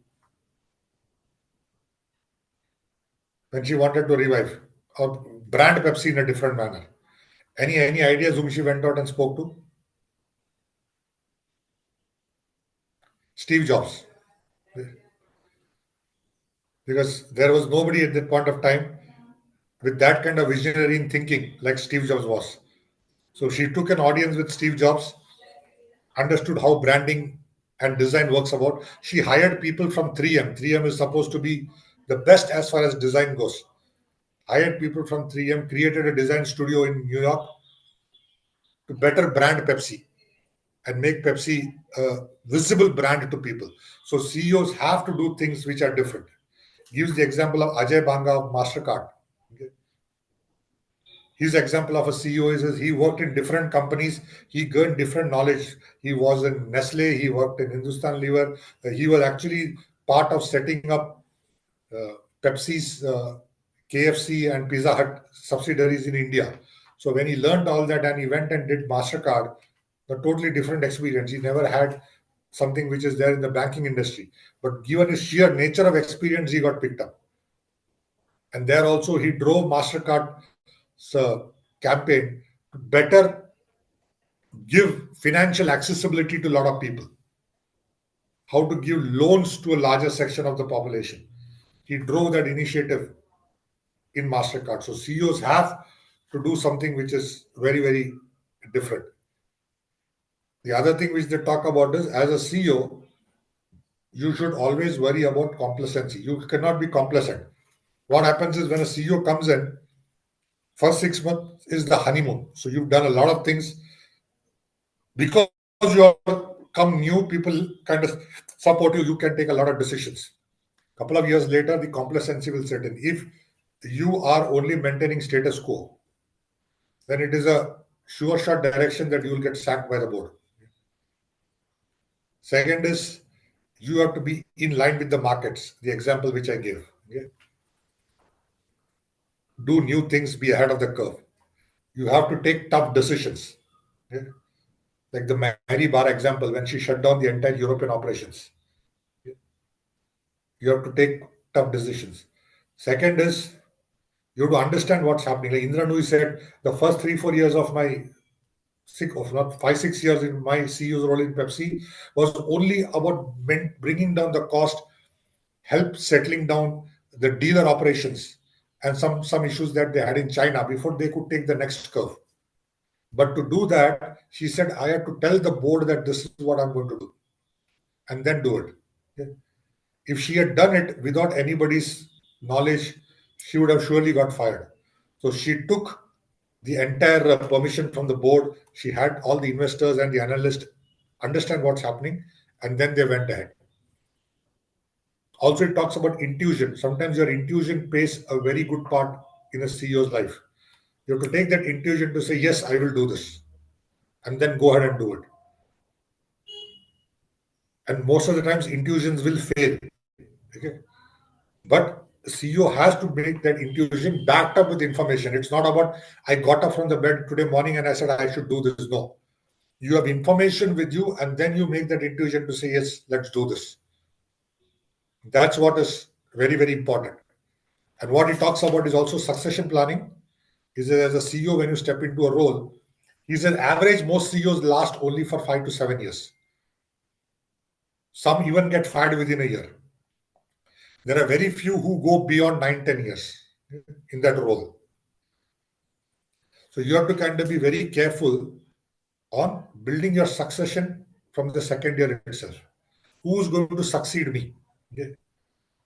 When she wanted to revive or brand Pepsi in a different manner. Any ideas whom she went out and spoke to? Steve Jobs. Because there was nobody at that point of time with that kind of visionary in thinking like Steve Jobs was. So she took an audience with Steve Jobs, understood how branding and design works about. She hired people from 3M. 3M is supposed to be the best as far as design goes. Hired people from 3M, created a design studio in New York to better brand Pepsi and make Pepsi a visible brand to people. So CEOs have to do things which are different. Gives the example of Ajay Banga of MasterCard. Okay. his example of a CEO is he worked in different companies, he gained different knowledge. He was in Nestle, he worked in Hindustan Lever, he was actually part of setting up Pepsi's KFC and Pizza Hut subsidiaries in India. So when he learned all that and he went and did MasterCard, a totally different experience. He never had something which is there in the banking industry. But given his sheer nature of experience, he got picked up. And there also he drove MasterCard's campaign to better give financial accessibility to a lot of people. How to give loans to a larger section of the population. He drove that initiative in MasterCard. So CEOs have to do something which is very, very different. The other thing which they talk about is as a CEO, you should always worry about complacency. You cannot be complacent. What happens is when a CEO comes in, first 6 months is the honeymoon. So you've done a lot of things. Because you are come new, people kind of support you. You can take a lot of decisions. Couple of years later, the complacency will set in. If you are only maintaining status quo, then it is a sure shot direction that you will get sacked by the board. Second is you have to be in line with the markets. The example which I gave. Okay? Do new things, be ahead of the curve. You have to take tough decisions. Okay? Like the Mary Barr example, when she shut down the entire European operations. Okay? You have to take tough decisions. Second is you have to understand what's happening. Like Indra Nui said, the first 3-4 years of my 5-6 years in my CEO's role in Pepsi was only about bringing down the cost, help settling down the dealer operations and some issues that they had in China before they could take the next curve. But to do that, she said, I had to tell the board that this is what I'm going to do and then do it. Okay? If she had done it without anybody's knowledge, she would have surely got fired. So she took the entire permission from the board. She had all the investors and the analysts understand what's happening, and then they went ahead. Also, it talks about intuition. Sometimes your intuition plays a very good part in a CEO's life. You have to take that intuition to say, yes, I will do this, and then go ahead and do it. And most of the times, intuitions will fail. Okay? But CEO has to make that intuition backed up with information. It's not about, I got up from the bed today morning and I said, I should do this. No. You have information with you, and then you make that intuition to say, yes, let's do this. That's what is very, very important. And what he talks about is also succession planning. He says, as a CEO, when you step into a role, he says, average, most CEOs last only for 5 to 7 years. Some even get fired within a year. There are very few who go beyond 9-10 years in that role. So you have to kind of be very careful on building your succession from the second year itself. Who's going to succeed me? Okay?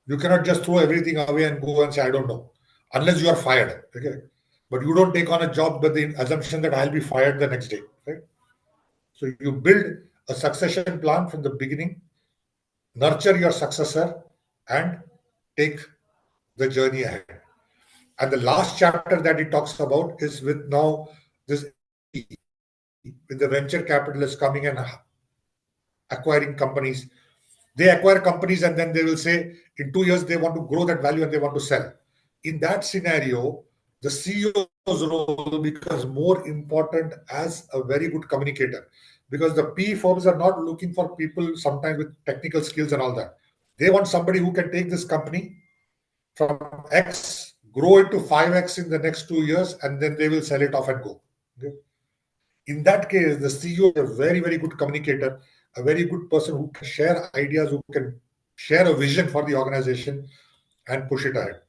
You cannot just throw everything away and go and say, I don't know, unless you are fired. Okay? But you don't take on a job with the assumption that I'll be fired the next day. Right? So you build a succession plan from the beginning, nurture your successor, and take the journey ahead. And the last chapter that he talks about is with now this with the venture capitalists coming and acquiring companies. They acquire companies and then they will say in 2 years they want to grow that value and they want to sell. In that scenario, the CEO's role becomes more important as a very good communicator, because the PE firms are not looking for people sometimes with technical skills and all that. They want somebody who can take this company from X, grow it to 5X in the next 2 years, and then they will sell it off and go. Okay? In that case, the CEO is a very, very good communicator, a very good person who can share ideas, who can share a vision for the organization and push it ahead.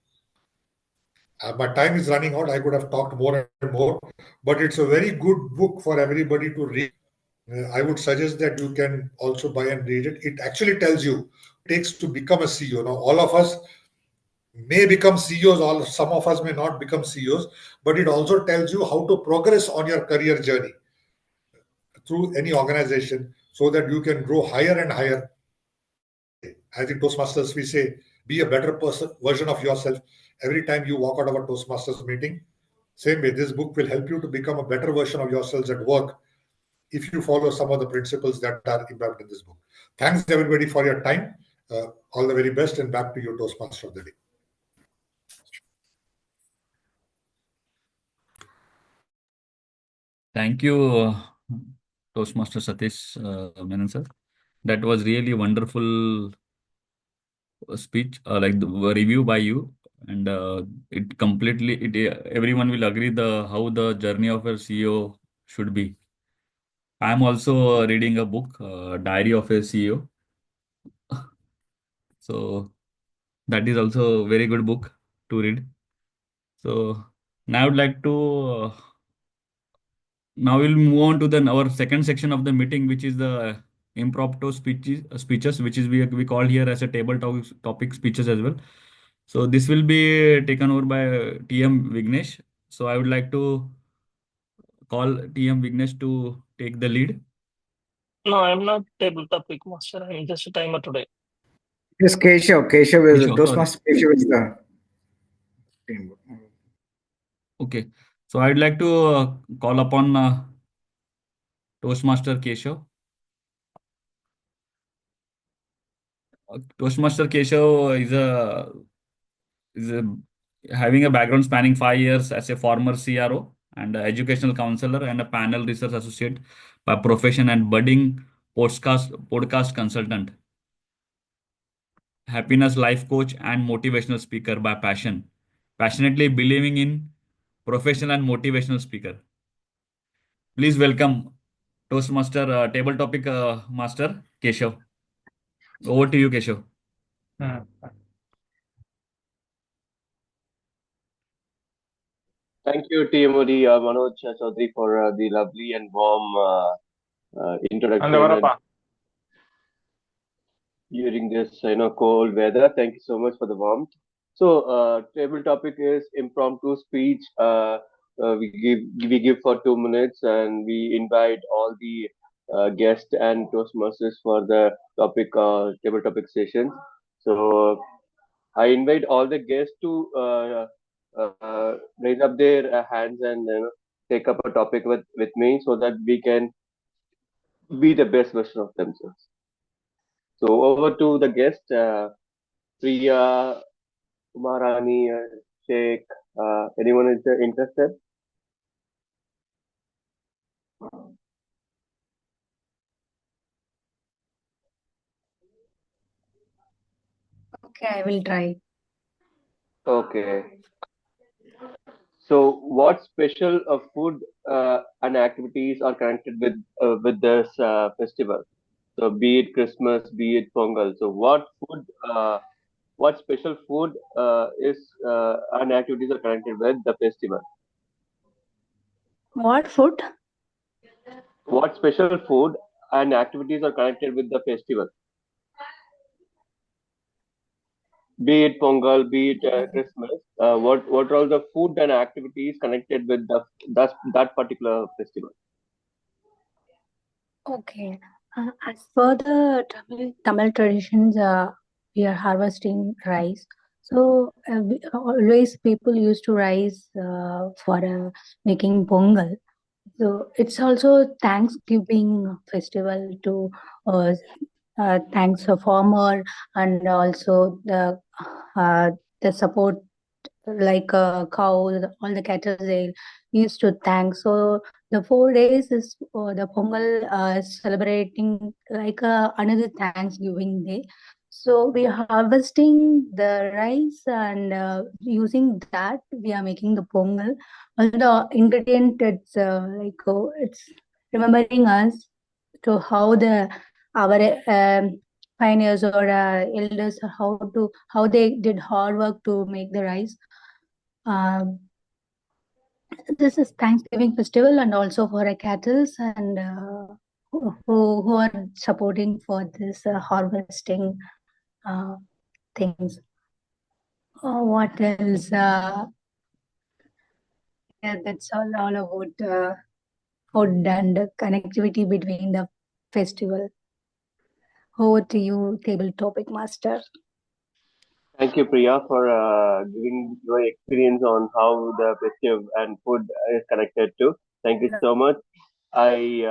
My time is running out. I could have talked more and more, but it's a very good book for everybody to read. I would suggest that you can also buy and read it. It actually tells you what it takes to become a CEO. Now, all of us may become CEOs, some of us may not become CEOs, but it also tells you how to progress on your career journey through any organization so that you can grow higher and higher. As in Toastmasters, we say, be a better person, version of yourself. Every time you walk out of a Toastmasters meeting, Same way, this book will help you to become a better version of yourselves at work if you follow some of the principles that are imbibed in this book. Thanks everybody for your time. All the very best, and back to you, Toastmaster of the day. Thank you, Toastmaster Satish Menon sir. That was really wonderful speech, like the review by you, and it completely everyone will agree the how the journey of a CEO should be. I am also reading a book, Diary of a CEO. So that is also a very good book to read. So now I would like to now we'll move on to our second section of the meeting, which is the impromptu speeches, which is we call here as a table topic speeches as well. So this will be taken over by TM Vignesh. So I would like to call TM Vignesh to take the lead. No, I'm not table topic master. I'm just a timer today. Yes, Keshav. Keshav is Keshav, Toastmaster. Keshav is the team. Okay. So I'd like to call upon Toastmaster Keshav. Toastmaster Keshav is having a background spanning 5 years as a former CRO and educational counselor and a panel research associate by profession and budding podcast consultant, happiness life coach and motivational speaker by passion, passionately believing in professional and motivational speaker. Please welcome Toastmaster table topic master Keshav. Over to you, Keshav. Thank you, TMOD Manoj Chaudhary, for the lovely and warm introduction and during this cold weather. Thank you so much for the warmth. So, table topic is impromptu speech. We give for 2 minutes, and we invite all the guests and Toastmasters for the topic table topic session. So, I invite all the guests to raise up their hands and take up a topic with me so that we can be the best version of themselves. So over to the guest, Priya, Kumarani, Sheikh. Anyone is interested? Okay, I will try. Okay. So, what special food and activities are connected with this festival? So, be it Christmas, be it Pongal. So, what special food and activities are connected with the festival? What food? What special food and activities are connected with the festival? Be it Pongal, be it Christmas. What are all the food and activities connected with that particular festival? Okay. As per the Tamil traditions, we are harvesting rice. So always people used to rice for making pongal. So it's also Thanksgiving festival to thanks a farmer and also the support like cows, all the cattle they used to thank. So the 4 days is the Pongal celebrating like another Thanksgiving day. So we are harvesting the rice and using that we are making the Pongal. All the ingredient it's it's remembering us to how the our pioneers or elders how they did hard work to make the rice. Um, this is Thanksgiving festival and also for a cattle and who are supporting for this harvesting things. What else? Yeah, that's all about food and connectivity between the festival. Over to you, table topic master. Thank you, Priya, for giving your experience on how the festive and food is connected to. Thank you so much. I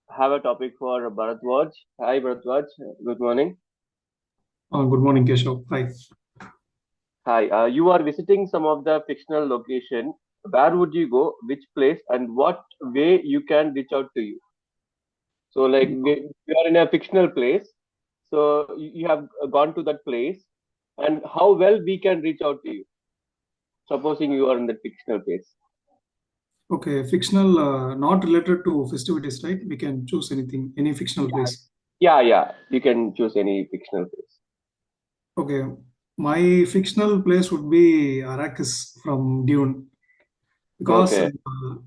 have a topic for Bharatwaj. Hi, Bharatwaj. Good morning. Good morning, Keshav. Hi. Hi. You are visiting some of the fictional location. Where would you go? Which place? And what way you can reach out to you? So, like, we are in a fictional place. So, you have gone to that place, and how well we can reach out to you, supposing you are in that fictional place. Okay, fictional, not related to festivities, right? We can choose anything, any fictional place. Yeah. You can choose any fictional place. Okay, my fictional place would be Arrakis from Dune. Because Okay.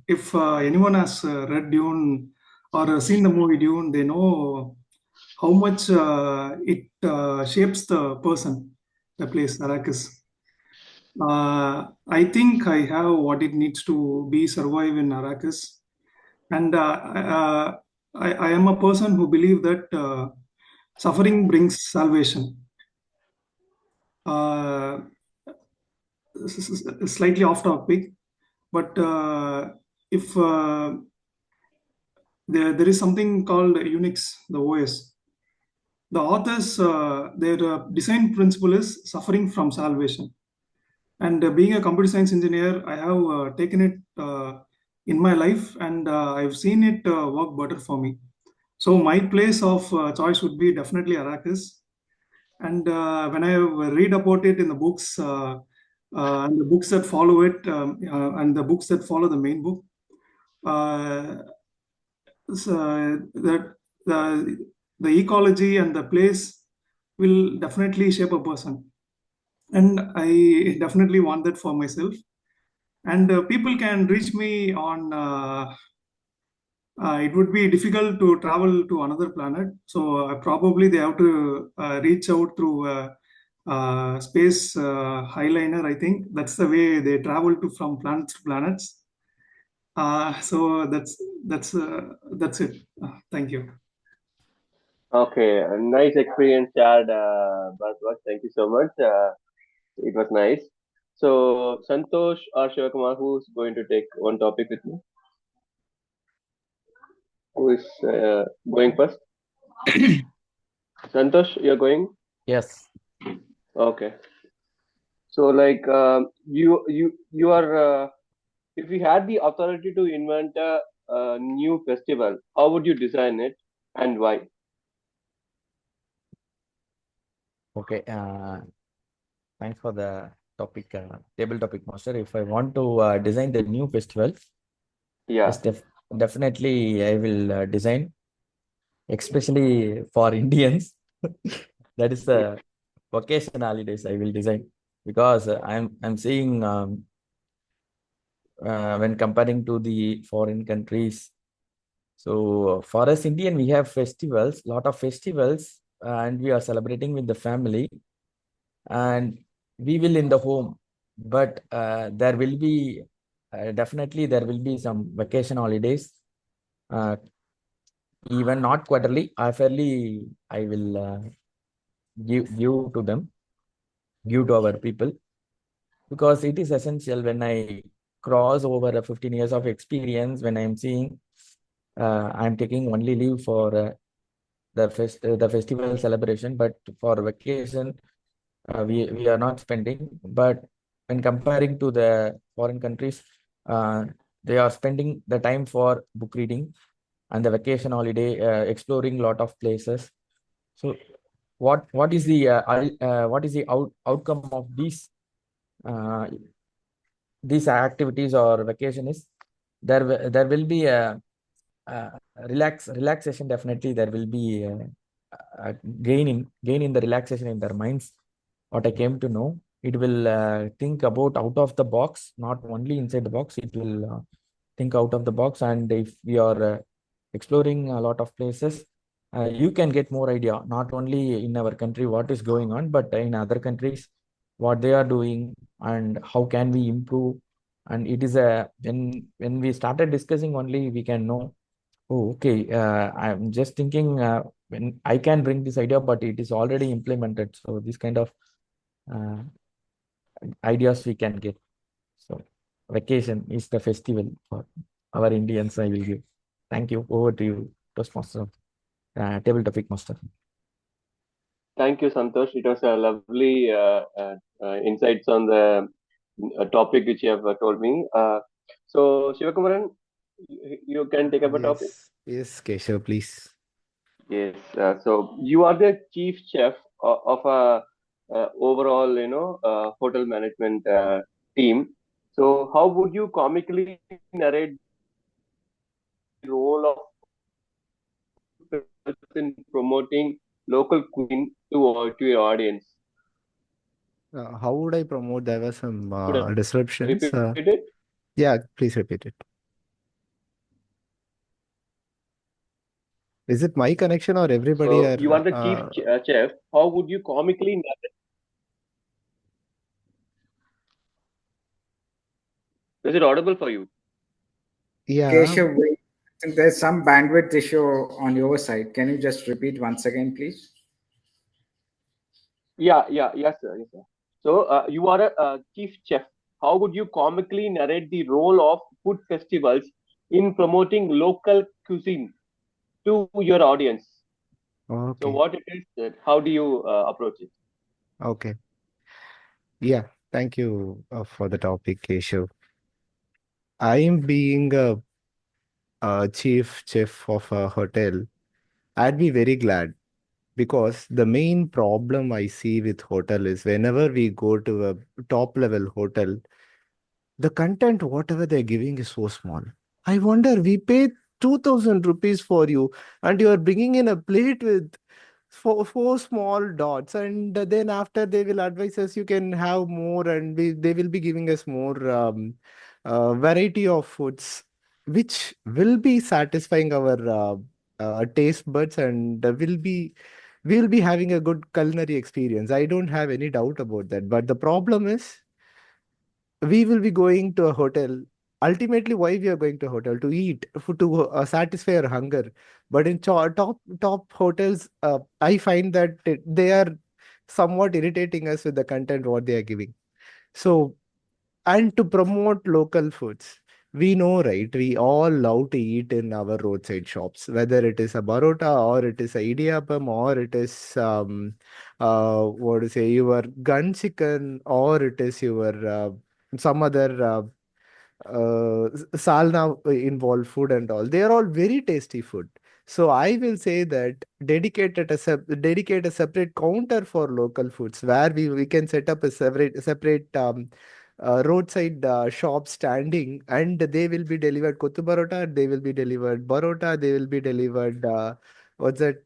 if anyone has read Dune or seen the movie Dune, they know how much it shapes the person, the place, Arrakis. I think I have what it needs to be survive in Arrakis. And I am a person who believe that suffering brings salvation. Uh, Slightly off topic, but if there is something called Unix, the OS. The authors, their design principle is suffering from salvation. And being a computer science engineer, I have taken it in my life, and I've seen it work better for me. So my place of choice would be definitely Arrakis. And when I read about it in the books, and the books that follow it, and the books that follow the main book, uh, that the ecology and the place will definitely shape a person. And I definitely want that for myself. And people can reach me on. It would be difficult to travel to another planet, so probably they have to reach out through space highliner. I think that's the way they travel to from planets to planets. So that's it. Thank you. Okay. A nice experience, Chad. Bharatwaj. Thank you so much. It was nice. So, Santosh or Shivakumar, who's going to take one topic with me? Who is going first? Santosh, you're going? Yes. Okay. So, like, you are. If you had the authority to invent a new festival, how would you design it and why? Okay. Thanks for the topic, table topic master. If I want to design the new festival, Yeah. yes, definitely I will design, especially for Indians. That is the vacation holidays I will design because I'm seeing when comparing to the foreign countries. So for us Indian, we have festivals, lot of festivals, and we are celebrating with the family, and we will in the home. But there will be definitely there will be some vacation holidays, uh, even not quarterly. I will give to them, give to our people, because it is essential when I cross over a 15 years of experience. When I'm seeing, I'm taking only leave for the festival celebration, but for vacation we are not spending. But when comparing to the foreign countries, uh, they are spending the time for book reading and the vacation holiday, exploring lot of places. So what is the outcome of uh, these activities or vacation is there will be a relaxation. Definitely there will be a gain in the relaxation in their minds. What I came to know, it will think about out of the box, not only inside the box. It will think out of the box. And if we are exploring a lot of places, you can get more idea, not only in our country what is going on, but in other countries what they are doing and how can we improve. And it is a when we started discussing only, we can know, oh, okay, I'm just thinking when I can bring this idea, but it is already implemented. So this kind of uh, ideas we can get. So vacation is the festival for our Indians, I will give. Thank you. Over to you, Toastmaster, table topic master. Thank you, Santosh. It was a lovely insights on the topic which you have told me. So, Shivakumaran, you can take up a topic. Yes, Keshav, please. Yes. So you are the chief chef of a overall, hotel management team. So how would you comically narrate the role of in promoting local cuisine to your audience? How would I promote? There were some Could I disruptions. repeat it? Yeah, please repeat it. Is it my connection or everybody So you are are? the chief chef. How would you comically narrate? Is it audible for you? Yeah, Keshav, I think there's some bandwidth issue on your side. Can you just repeat once again, please? Yes, sir. Yes, sir. So you are a chief chef. How would you comically narrate the role of food festivals in promoting local cuisine to your audience? So okay, what it is, how do you approach it? okay. Yeah, thank you for the topic, Keshav. I am being a chief chef of a hotel. I'd be very glad because the main problem I see with hotel is whenever we go to a top level hotel, the content, whatever they're giving, is so small. I wonder, we paid 2000 rupees for you, and you are bringing in a plate with four small dots, and then after they will advise us you can have more, and they will be giving us more variety of foods, which will be satisfying our taste buds, and we'll be having a good culinary experience. I don't have any doubt about that. But the problem is we will be going to a hotel. Ultimately, why we are going to a hotel? To eat, to satisfy our hunger. But in top hotels, I find that they are somewhat irritating us with the content what they are giving. So, and to promote local foods, we know, right? We all love to eat in our roadside shops, whether it is a barota or it is a idiyappam or it is what to say, your gun chicken, or it is your some other salna involved food and all. They are all very tasty food. So I will say that dedicate a separate counter for local foods where we can set up a separate roadside shop standing, and they will be delivered kottu barota, they will be delivered barota, they will be delivered what's that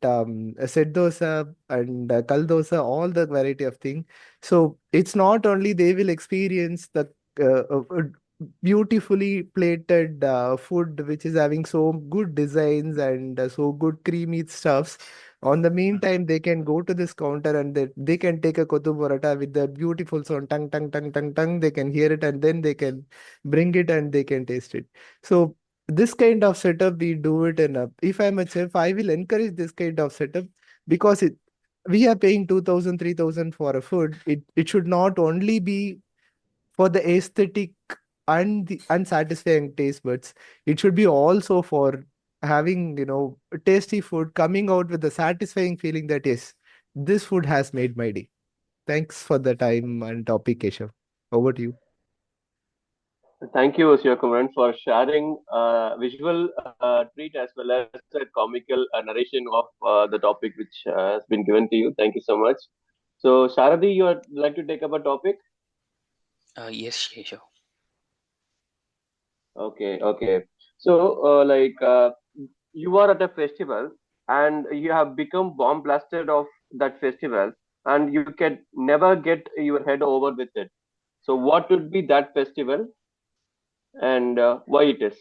set dosa and kal dosa, all the variety of thing. So it's not only they will experience the beautifully plated food which is having so good designs and so good creamy stuffs. On the meantime, they can go to this counter and they can take a kottu paratha with the beautiful sound, tung tung tung tung tung. They can hear it and then they can bring it and they can taste it. So this kind of setup we do it in a. If I'm a chef, I will encourage this kind of setup because we are paying 2000 3000 for a food. It should not only be for the aesthetic and the unsatisfying taste buds. It should be also for having, tasty food coming out with a satisfying feeling that yes, this food has made my day. Thanks for the time and topic, Keshav. Over to you. Thank you, Shivakumaran, for sharing visual treat as well as a comical narration of the topic which has been given to you. Thank you so much. So, Sharadi, you would like to take up a topic? Yes, Keshav. Okay. So, you are at a festival and you have become bomb blasted of that festival, and you can never get your head over with it. So, what would be that festival and why it is?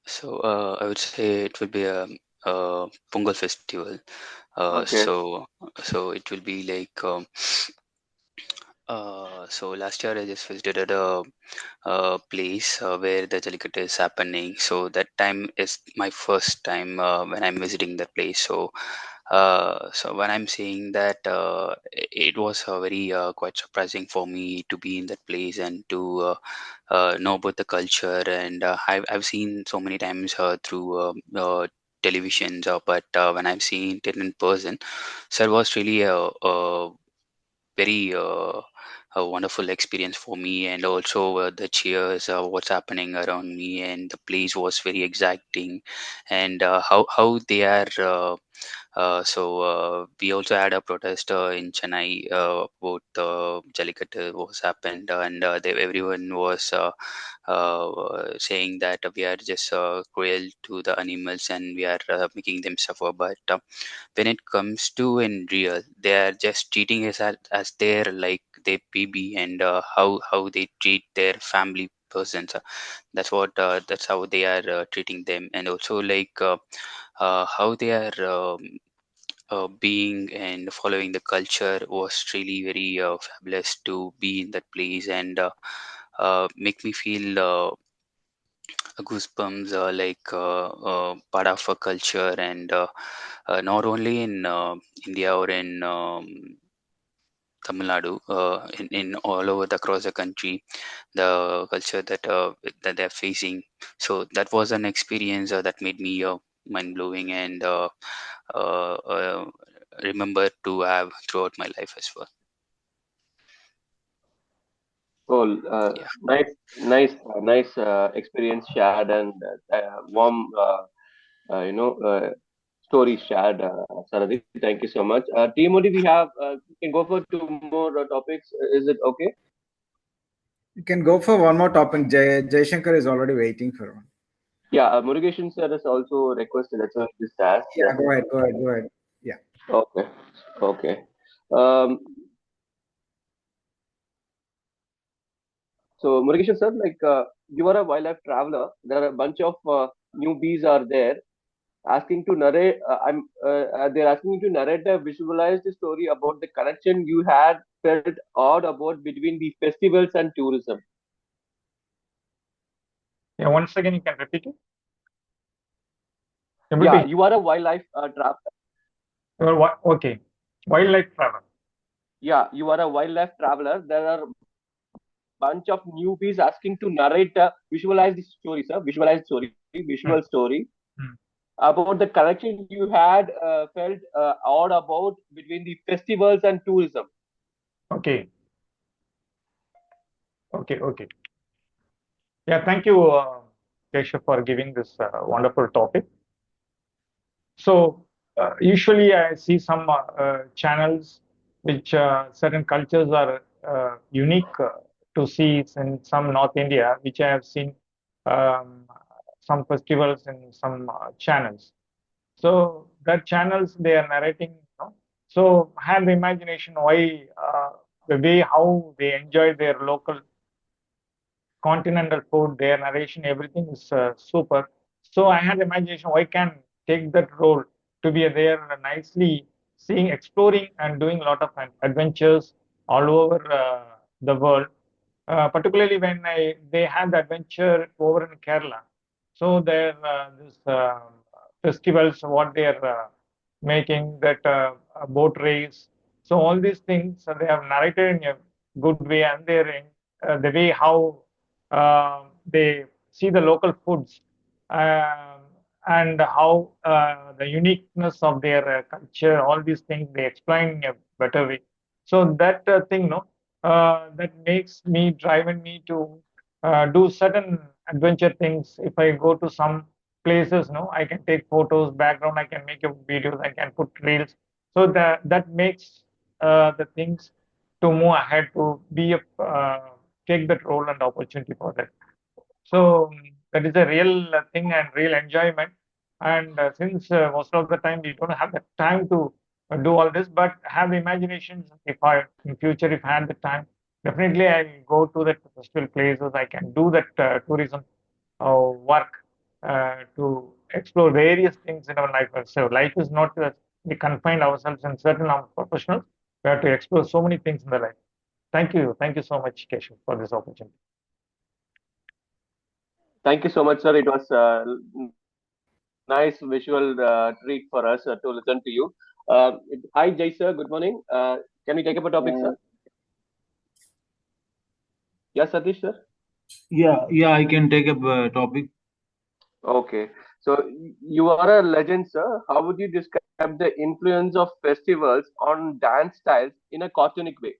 So I would say it will be a Pongal festival. Okay. So it will be like so last year I just visited a place where the Jallikattu is happening. So that time is my first time when I'm visiting that place. So So when I'm saying that, it was very quite surprising for me to be in that place and to know about the culture. And I've seen so many times through televisions, but when I've seen it in person, so it was really a very a wonderful experience for me. And also the cheers, what's happening around me, and the place was very exacting. And how they are. We also had a protest in Chennai about Jallikattu was happened, and everyone was saying that we are just cruel to the animals and we are making them suffer. But when it comes to in real, they are just treating us as their like their baby, and how they treat their family persons. That's how they are treating them. And also like how they are being and following the culture was really very fabulous to be in that place. And make me feel goosebumps, part of a culture. And not only in India or in Tamil Nadu, in all over across the country, the culture that they're facing. So that was an experience that made me mind blowing, and uh, uh, remember to have throughout my life as well. Cool. Yeah. Nice experience shared, and warm, story shared. Sarathi, thank you so much. Team, we have, we can go for two more topics. Is it okay? You can go for one more topic. Jaishankar is already waiting for one. Yeah, Murugeshan sir is also requested. That's why this task. Yeah, go ahead. Yeah. Okay. Okay. Um, so Murugeshan sir, you are a wildlife traveler. There are a bunch of newbies are there asking to narrate. They're asking you to narrate a visualized story about the connection you had felt odd about between the festivals and tourism. Yeah, once again, you can repeat it. Yeah, you are a wildlife traveler. Okay, wildlife travel. Yeah, you are a wildlife traveler. There are bunch of newbies asking to narrate a visualized story, sir. Visualized story, visual story about the connection you had felt odd about between the festivals and tourism. Okay. Okay. Yeah, thank you, Keshav, for giving this wonderful topic. So, usually I see some channels which certain cultures are unique to see in some North India, which I have seen um, some festivals in some channels. So that channels they are narrating, so have the imagination why the way how they enjoy their local continental food, their narration, everything is super. So I had imagination why can take that role to be there nicely, seeing, exploring, and doing a lot of adventures all over the world. Particularly when they had the adventure over in Kerala. So there this festivals, what they are making that boat race. So all these things they have narrated in a good way, and they're in the way how they see the local foods um, and how the uniqueness of their culture, all these things they explain in a better way. So that thing, no, that makes me driving me to do certain adventure things. If I go to some places, no, I can take photos, background, I can make a videos, I can put reels. So that makes the things to move ahead to be a take that role and opportunity for that. So that is a real thing and real enjoyment. And since most of the time we don't have the time to do all this, but have the imagination. If I in future if I had the time, definitely I'll go to that festival places. I can do that tourism work to explore various things in our life. So life is not we confine ourselves in certain professionals. We have to explore so many things in the life. Thank you so much, Keshav, for this opportunity. Thank you so much, sir. It was nice visual treat for us to listen to you. Hi, Jai sir. Good morning. Can we take up a topic, sir? Yes, Satish sir. Yeah, I can take up a topic. Okay. So you are a legend, sir. How would you describe the influence of festivals on dance styles in a cartoonic way?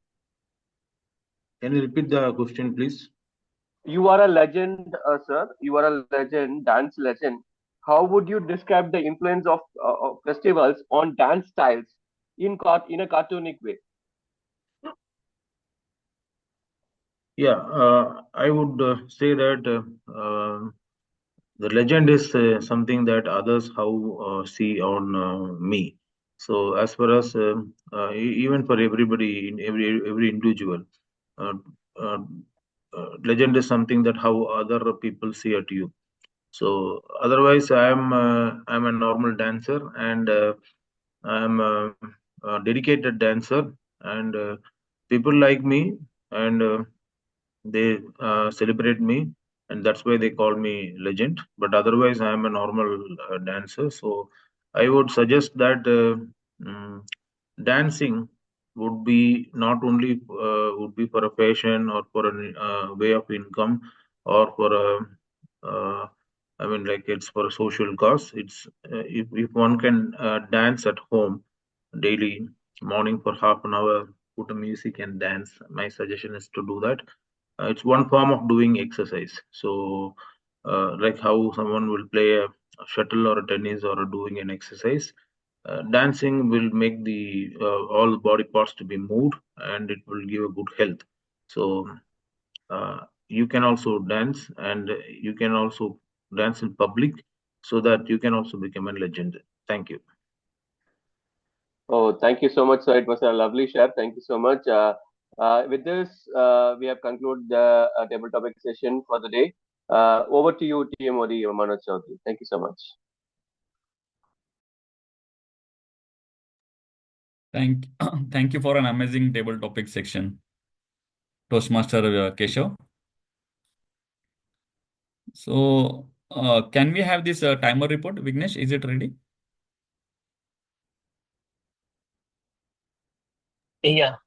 Can you repeat the question, please? You are a legend, sir. You are a legend, dance legend. How would you describe the influence of festivals on dance styles in a cartoonic way? Yeah, I would say that the legend is something that others how see on me. So as far as even for everybody in every individual, uh, uh, legend is something that how other people see at you. So otherwise, I'm a normal dancer and I'm a dedicated dancer, and people like me, and they celebrate me, and that's why they call me legend. But otherwise, I am a normal dancer. So I would suggest that dancing would be not only would be for a fashion or for a way of income or for a I mean, like it's for a social cause. It's if one can dance at home daily morning for half an hour, put a music and dance. My suggestion is to do that. It's one form of doing exercise. So, like how someone will play a shuttle or a tennis or doing an exercise, dancing will make the all body parts to be moved, and it will give a good health. So you can also dance, and you can also dance in public, so that you can also become a legend. Thank you. Oh, thank you so much, sir. It was a lovely share. Thank you so much. With this, we have concluded the table topic session for the day. Over to you, TM Modi, Manoj Chaudhary. Thank you so much. Thank, thank you for an amazing table topic section, Toastmaster Keshav. So, can we have this timer report, Vignesh? Is it ready? Yeah.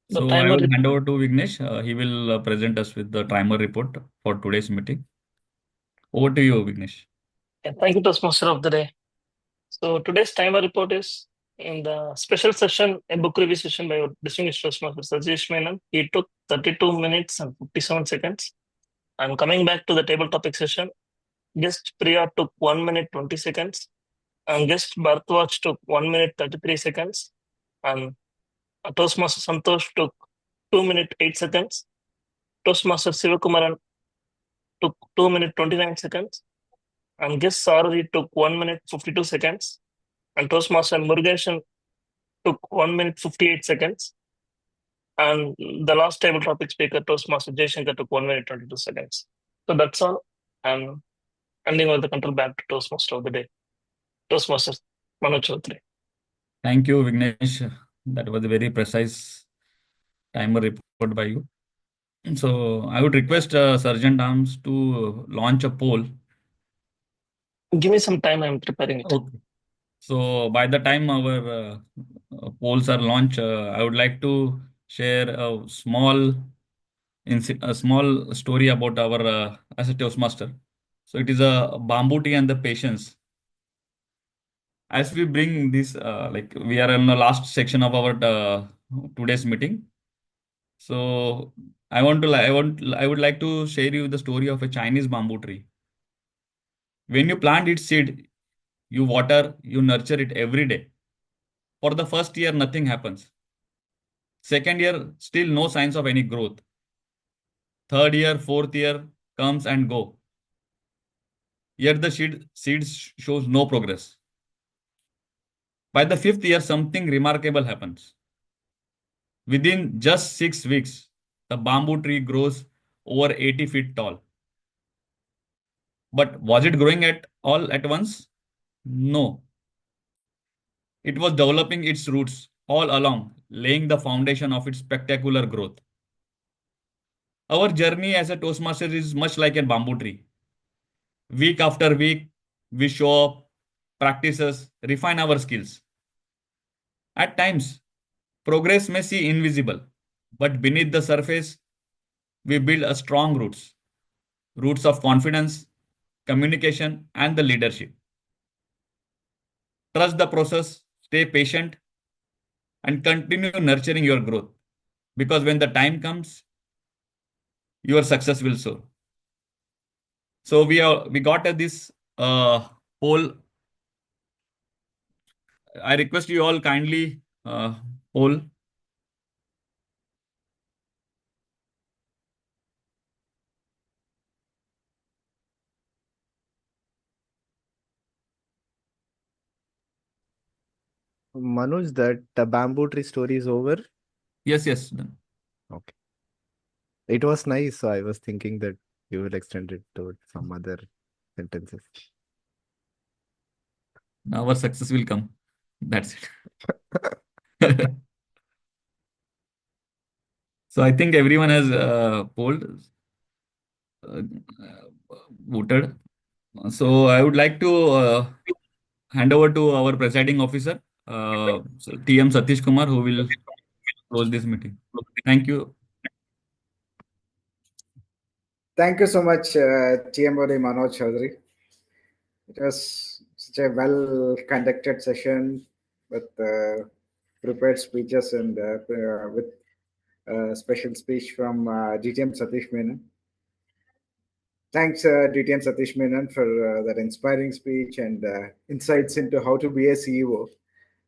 The So I timer. will hand over to Vignesh. He will present us with the timer report for today's meeting. Over to you, Vignesh. Yeah, thank you, Toastmaster of the day. So today's timer report is in the special session, a book review session by our distinguished Toastmaster Satish Menon. He took 32 minutes and 57 seconds. And coming back to the table topic session, guest Priya took 1 minute 20 seconds. And guest Bharatwaj took 1 minute 33 seconds. And Toastmaster Santosh took 2 minute 8 seconds. Toastmaster Sivakumaran took 2 minute 29 seconds. And guest Saradi took 1 minute 52 seconds. And Toastmaster Murugesan took 1 minute 58 seconds. And the last table topic speaker, Toastmaster Jaishankar, took 1 minute 22 seconds. So that's all. And handing over the control back to Toastmaster of the day, Toastmaster Manoj Chaudhary. Thank you, Vignesh. That was a very precise timer report by you. So I would request Sergeant Arms to launch a poll. Give me some time, I'm preparing it. Okay. So by the time our polls are launched, I would like to share a small story about our as a Toastmaster. So it is a bamboo tea and the patience. As we bring this, like we are in the last section of our today's meeting. So I would like to share you the story of a Chinese bamboo tree. When you plant its seed, you water, you nurture it every day. For the first year, nothing happens. Second year, still no signs of any growth. Third year, fourth year comes and go. Yet the seeds shows no progress. By the fifth year, something remarkable happens. Within just 6 weeks, the bamboo tree grows over 80 feet tall. But was it growing at all at once? No. It was developing its roots all along, laying the foundation of its spectacular growth. Our journey as a Toastmaster is much like a bamboo tree. Week after week, we show up, practices, refine our skills. At times, progress may seem invisible, but beneath the surface, we build a strong roots of confidence, communication, and the leadership. Trust the process, stay patient, and continue nurturing your growth. Because when the time comes, your success will soar. So we got this poll. I request you all kindly poll. Manoj, that the bamboo tree story is over. Yes, yes. Done. Okay. It was nice, so I was thinking that you will extend it to some other sentences. Our success will come. That's it. So I think everyone has polled, uh, voted. So I would like to hand over to our presiding officer, TM Satish Kumar, who will close this meeting. Thank you. Thank you so much, TM Manoj Chaudhary. It was such a well conducted session with prepared speeches and with special speech from DTM Satish Menon. Thanks, DTM Satish Menon, for that inspiring speech and insights into how to be a CEO.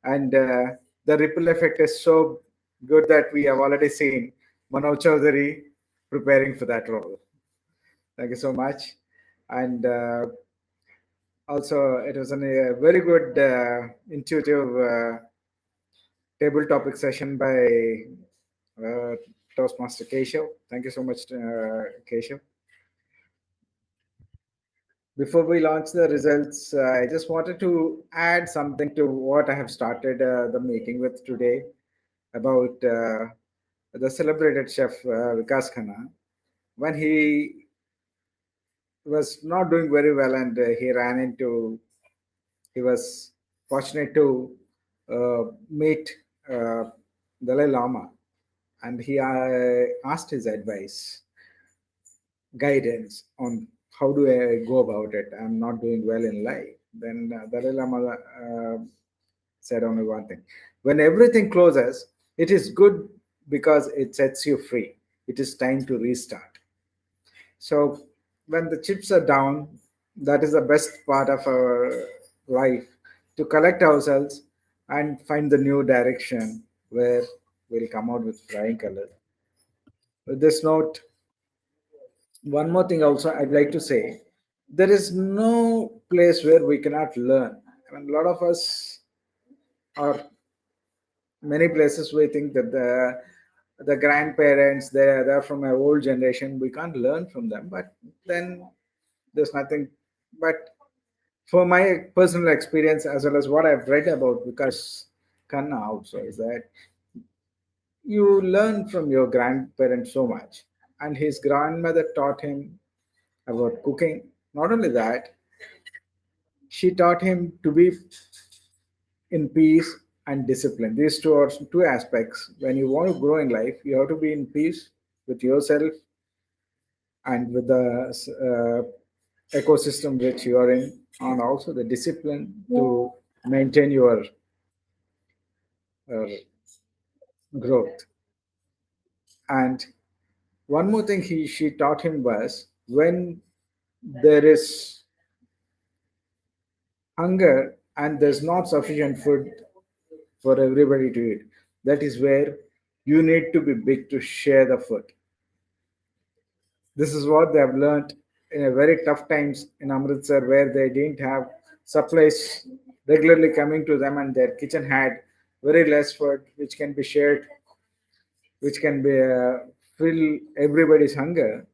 And the ripple effect is so good that we have already seen Manoj Chaudhary preparing for that role. Thank you so much. And also, it was a very good, intuitive table topic session by Toastmaster Keshav. Thank you so much, Keshav. Before we launch the results, I just wanted to add something to what I have started the meeting with today about the celebrated chef Vikas Khanna. When he was not doing very well and he was fortunate to meet Dalai Lama, and he asked his advice, guidance on how do I go about it. I'm not doing well in life. Then Dalai Lama said only one thing: when everything closes, it is good because it sets you free. It is time to restart. So when the chips are down, that is the best part of our life, to collect ourselves and find the new direction where we'll come out with flying colors. With this note, one more thing also I'd like to say: there is no place where we cannot learn. I mean, a lot of us, or many places, we think that the grandparents, they're from an old generation, we can't learn from them. But then there's nothing. But for my personal experience, as well as what I've read about Vikas Khanna also, is that you learn from your grandparents so much. And his grandmother taught him about cooking. Not only that, she taught him to be in peace and discipline. These two are two aspects. When you want to grow in life, you have to be in peace with yourself and with the ecosystem which you are in, and also the discipline to maintain your uh, growth. And one more thing she taught him was, when there is hunger and there's not sufficient food for everybody to eat, that is where you need to be big to share the food. This is what they have learned in a very tough times in Amritsar, where they didn't have supplies regularly coming to them, and their kitchen had very less food, which can be shared, which can be fill everybody's hunger.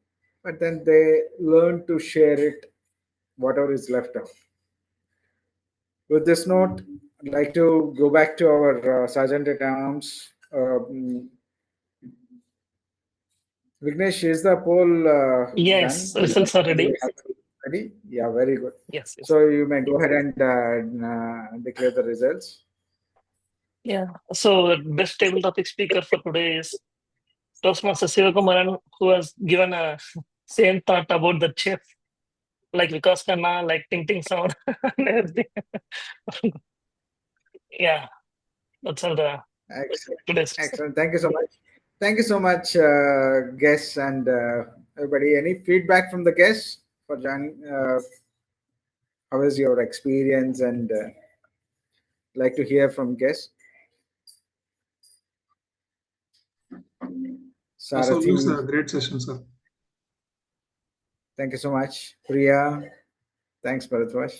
But then they learn to share it, whatever is left out. With this note, I'd like to go back to our Sergeant at Arms. Vignesh, is the poll Yes, done? results are ready. Ready? Yeah, very good. Yes, yes. So you may go ahead and declare the results. Yeah. So best table topic speaker for today is Toastmaster Sivakumaran, who has given a same thought about the chef, like Vikas Khanna, like ting ting sound and everything. Yeah, that's all the Excellent. today's. Excellent. Thank you so much. Thank you so much, guests and everybody. Any feedback from the guests for joining? How is your experience? And like to hear from guests. As always, Sarathi, a great session, sir. thank you so much. Priya, thanks, Bharatwaj.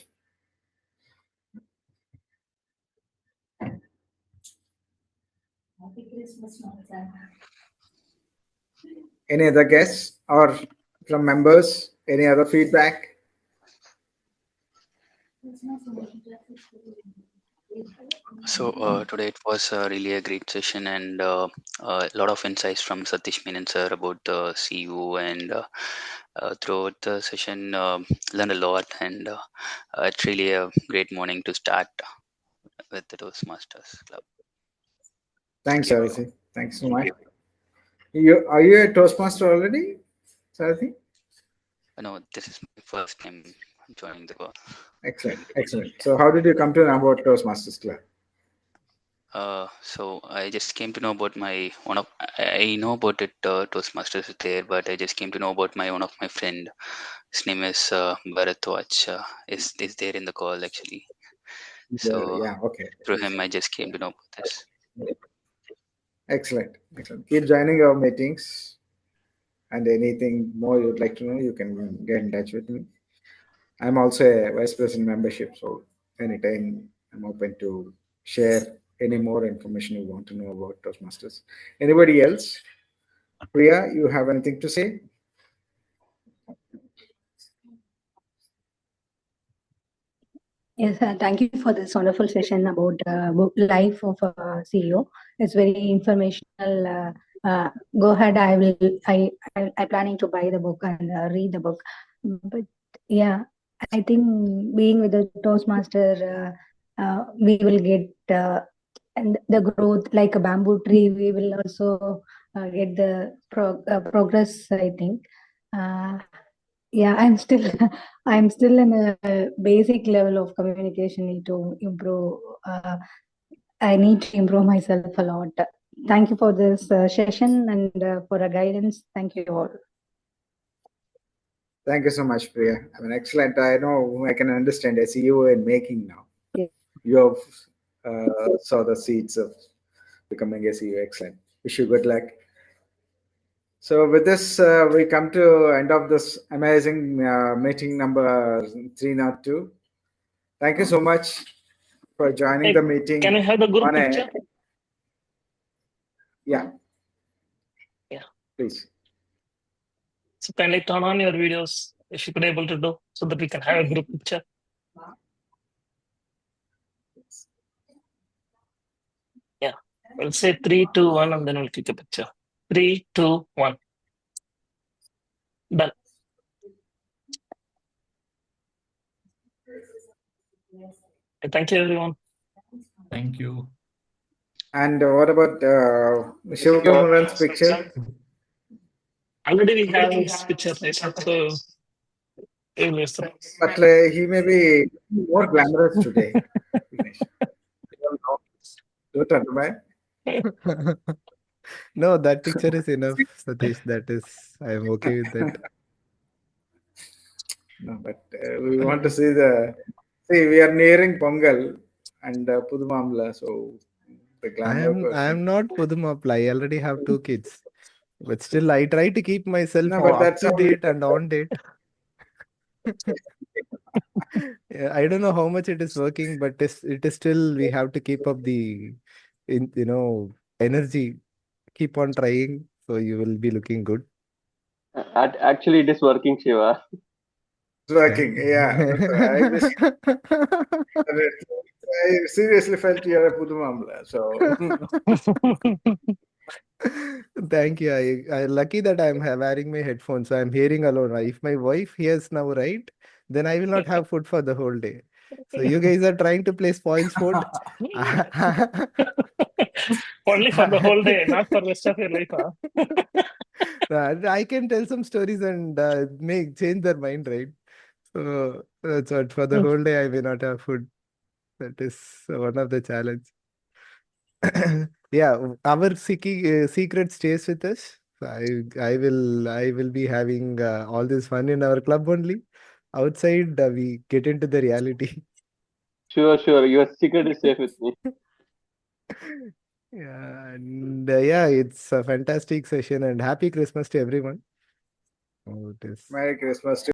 Any other guests or from members? Any other feedback? So today it was really a great session and a lot of insights from Satish Menon sir about the CU and throughout the session learned a lot and it's really a great morning to start with the Toastmasters Club. Thanks, Thank you. Sarathi. Thanks so much. Are you a Toastmaster already, Sarathi? No, this is my first time joining the call. Excellent, excellent. So, how did you come to know about Toastmasters Club? So I just came to know about my one of I know about it Toastmasters is there, but I just came to know about my one of my friend. His name is Bharatwaj. Is there in the call actually? So Yeah, okay. through him, I just came to know about this. Excellent, excellent. Keep joining our meetings, and anything more you'd like to know, you can get in touch with me. I'm also a vice president membership, so anytime I'm open to share any more information you want to know about Toastmasters. Anybody else? Priya, you have anything to say? Yes, thank you for this wonderful session about life of a CEO. It's very informational. Go ahead. I planning to buy the book and read the book. But yeah, I think being with the Toastmaster, we will get and the growth like a bamboo tree. We will also get the progress. I think. Uh, yeah, I'm still I'm still in a basic level of communication need to improve. I need to improve myself a lot. Thank you for this session and for a guidance. Thank you all. Thank you so much, Priya. I mean, excellent. I know I can understand SEO in making now. Yeah. You have saw the seeds of becoming SEO. Excellent. Wish you good luck. So with this, we come to end of this amazing meeting number 302. Thank you so much for joining Hey, the meeting. can I have the group on picture? Yeah. Yeah. Please. So kindly turn on your videos if you could able to do so that we can have a group picture. Yeah. We'll say 3, 2, 1, and then we'll click a picture. 3, 2, 1. Done. Thank you, everyone. Thank you. And what about Shivakamaran's picture? Already we have his picture, right? So But he may be more glamorous today. Don't undermine. No, that picture is enough, Satish. That is, I am okay with that. No, but we want to see the. See, we are nearing Pongal and Pudumamla, so the I glamour am person. not Pudumapla. I already have 2 kids. But still, I try to keep myself No, but up that's to how we. date and on date. Yeah, I don't know how much it is working, but it is still we have to keep up the energy. Keep on trying, so you will be looking good. Actually, it is working, Shiva. It's working, yeah. I wish. I seriously felt you are a Pudumamla, so. Thank you. I lucky that I'm wearing my headphones, so I'm hearing alone. If my wife hears now, right, then I will not have food for the whole day. So you guys are trying to play spoil sport. Only for the whole day, not for the rest of your life. Huh? I can tell some stories and make change their mind, right? So that's what, for the whole day I may not have food. That is one of the challenge. Yeah, our secret stays with us. So I will be having all this fun in our club only. Outside, we get into the reality. Sure, sure. Your secret is safe with me. Yeah, and yeah, it's a fantastic session and happy Christmas to everyone. Oh, it is. Merry Christmas to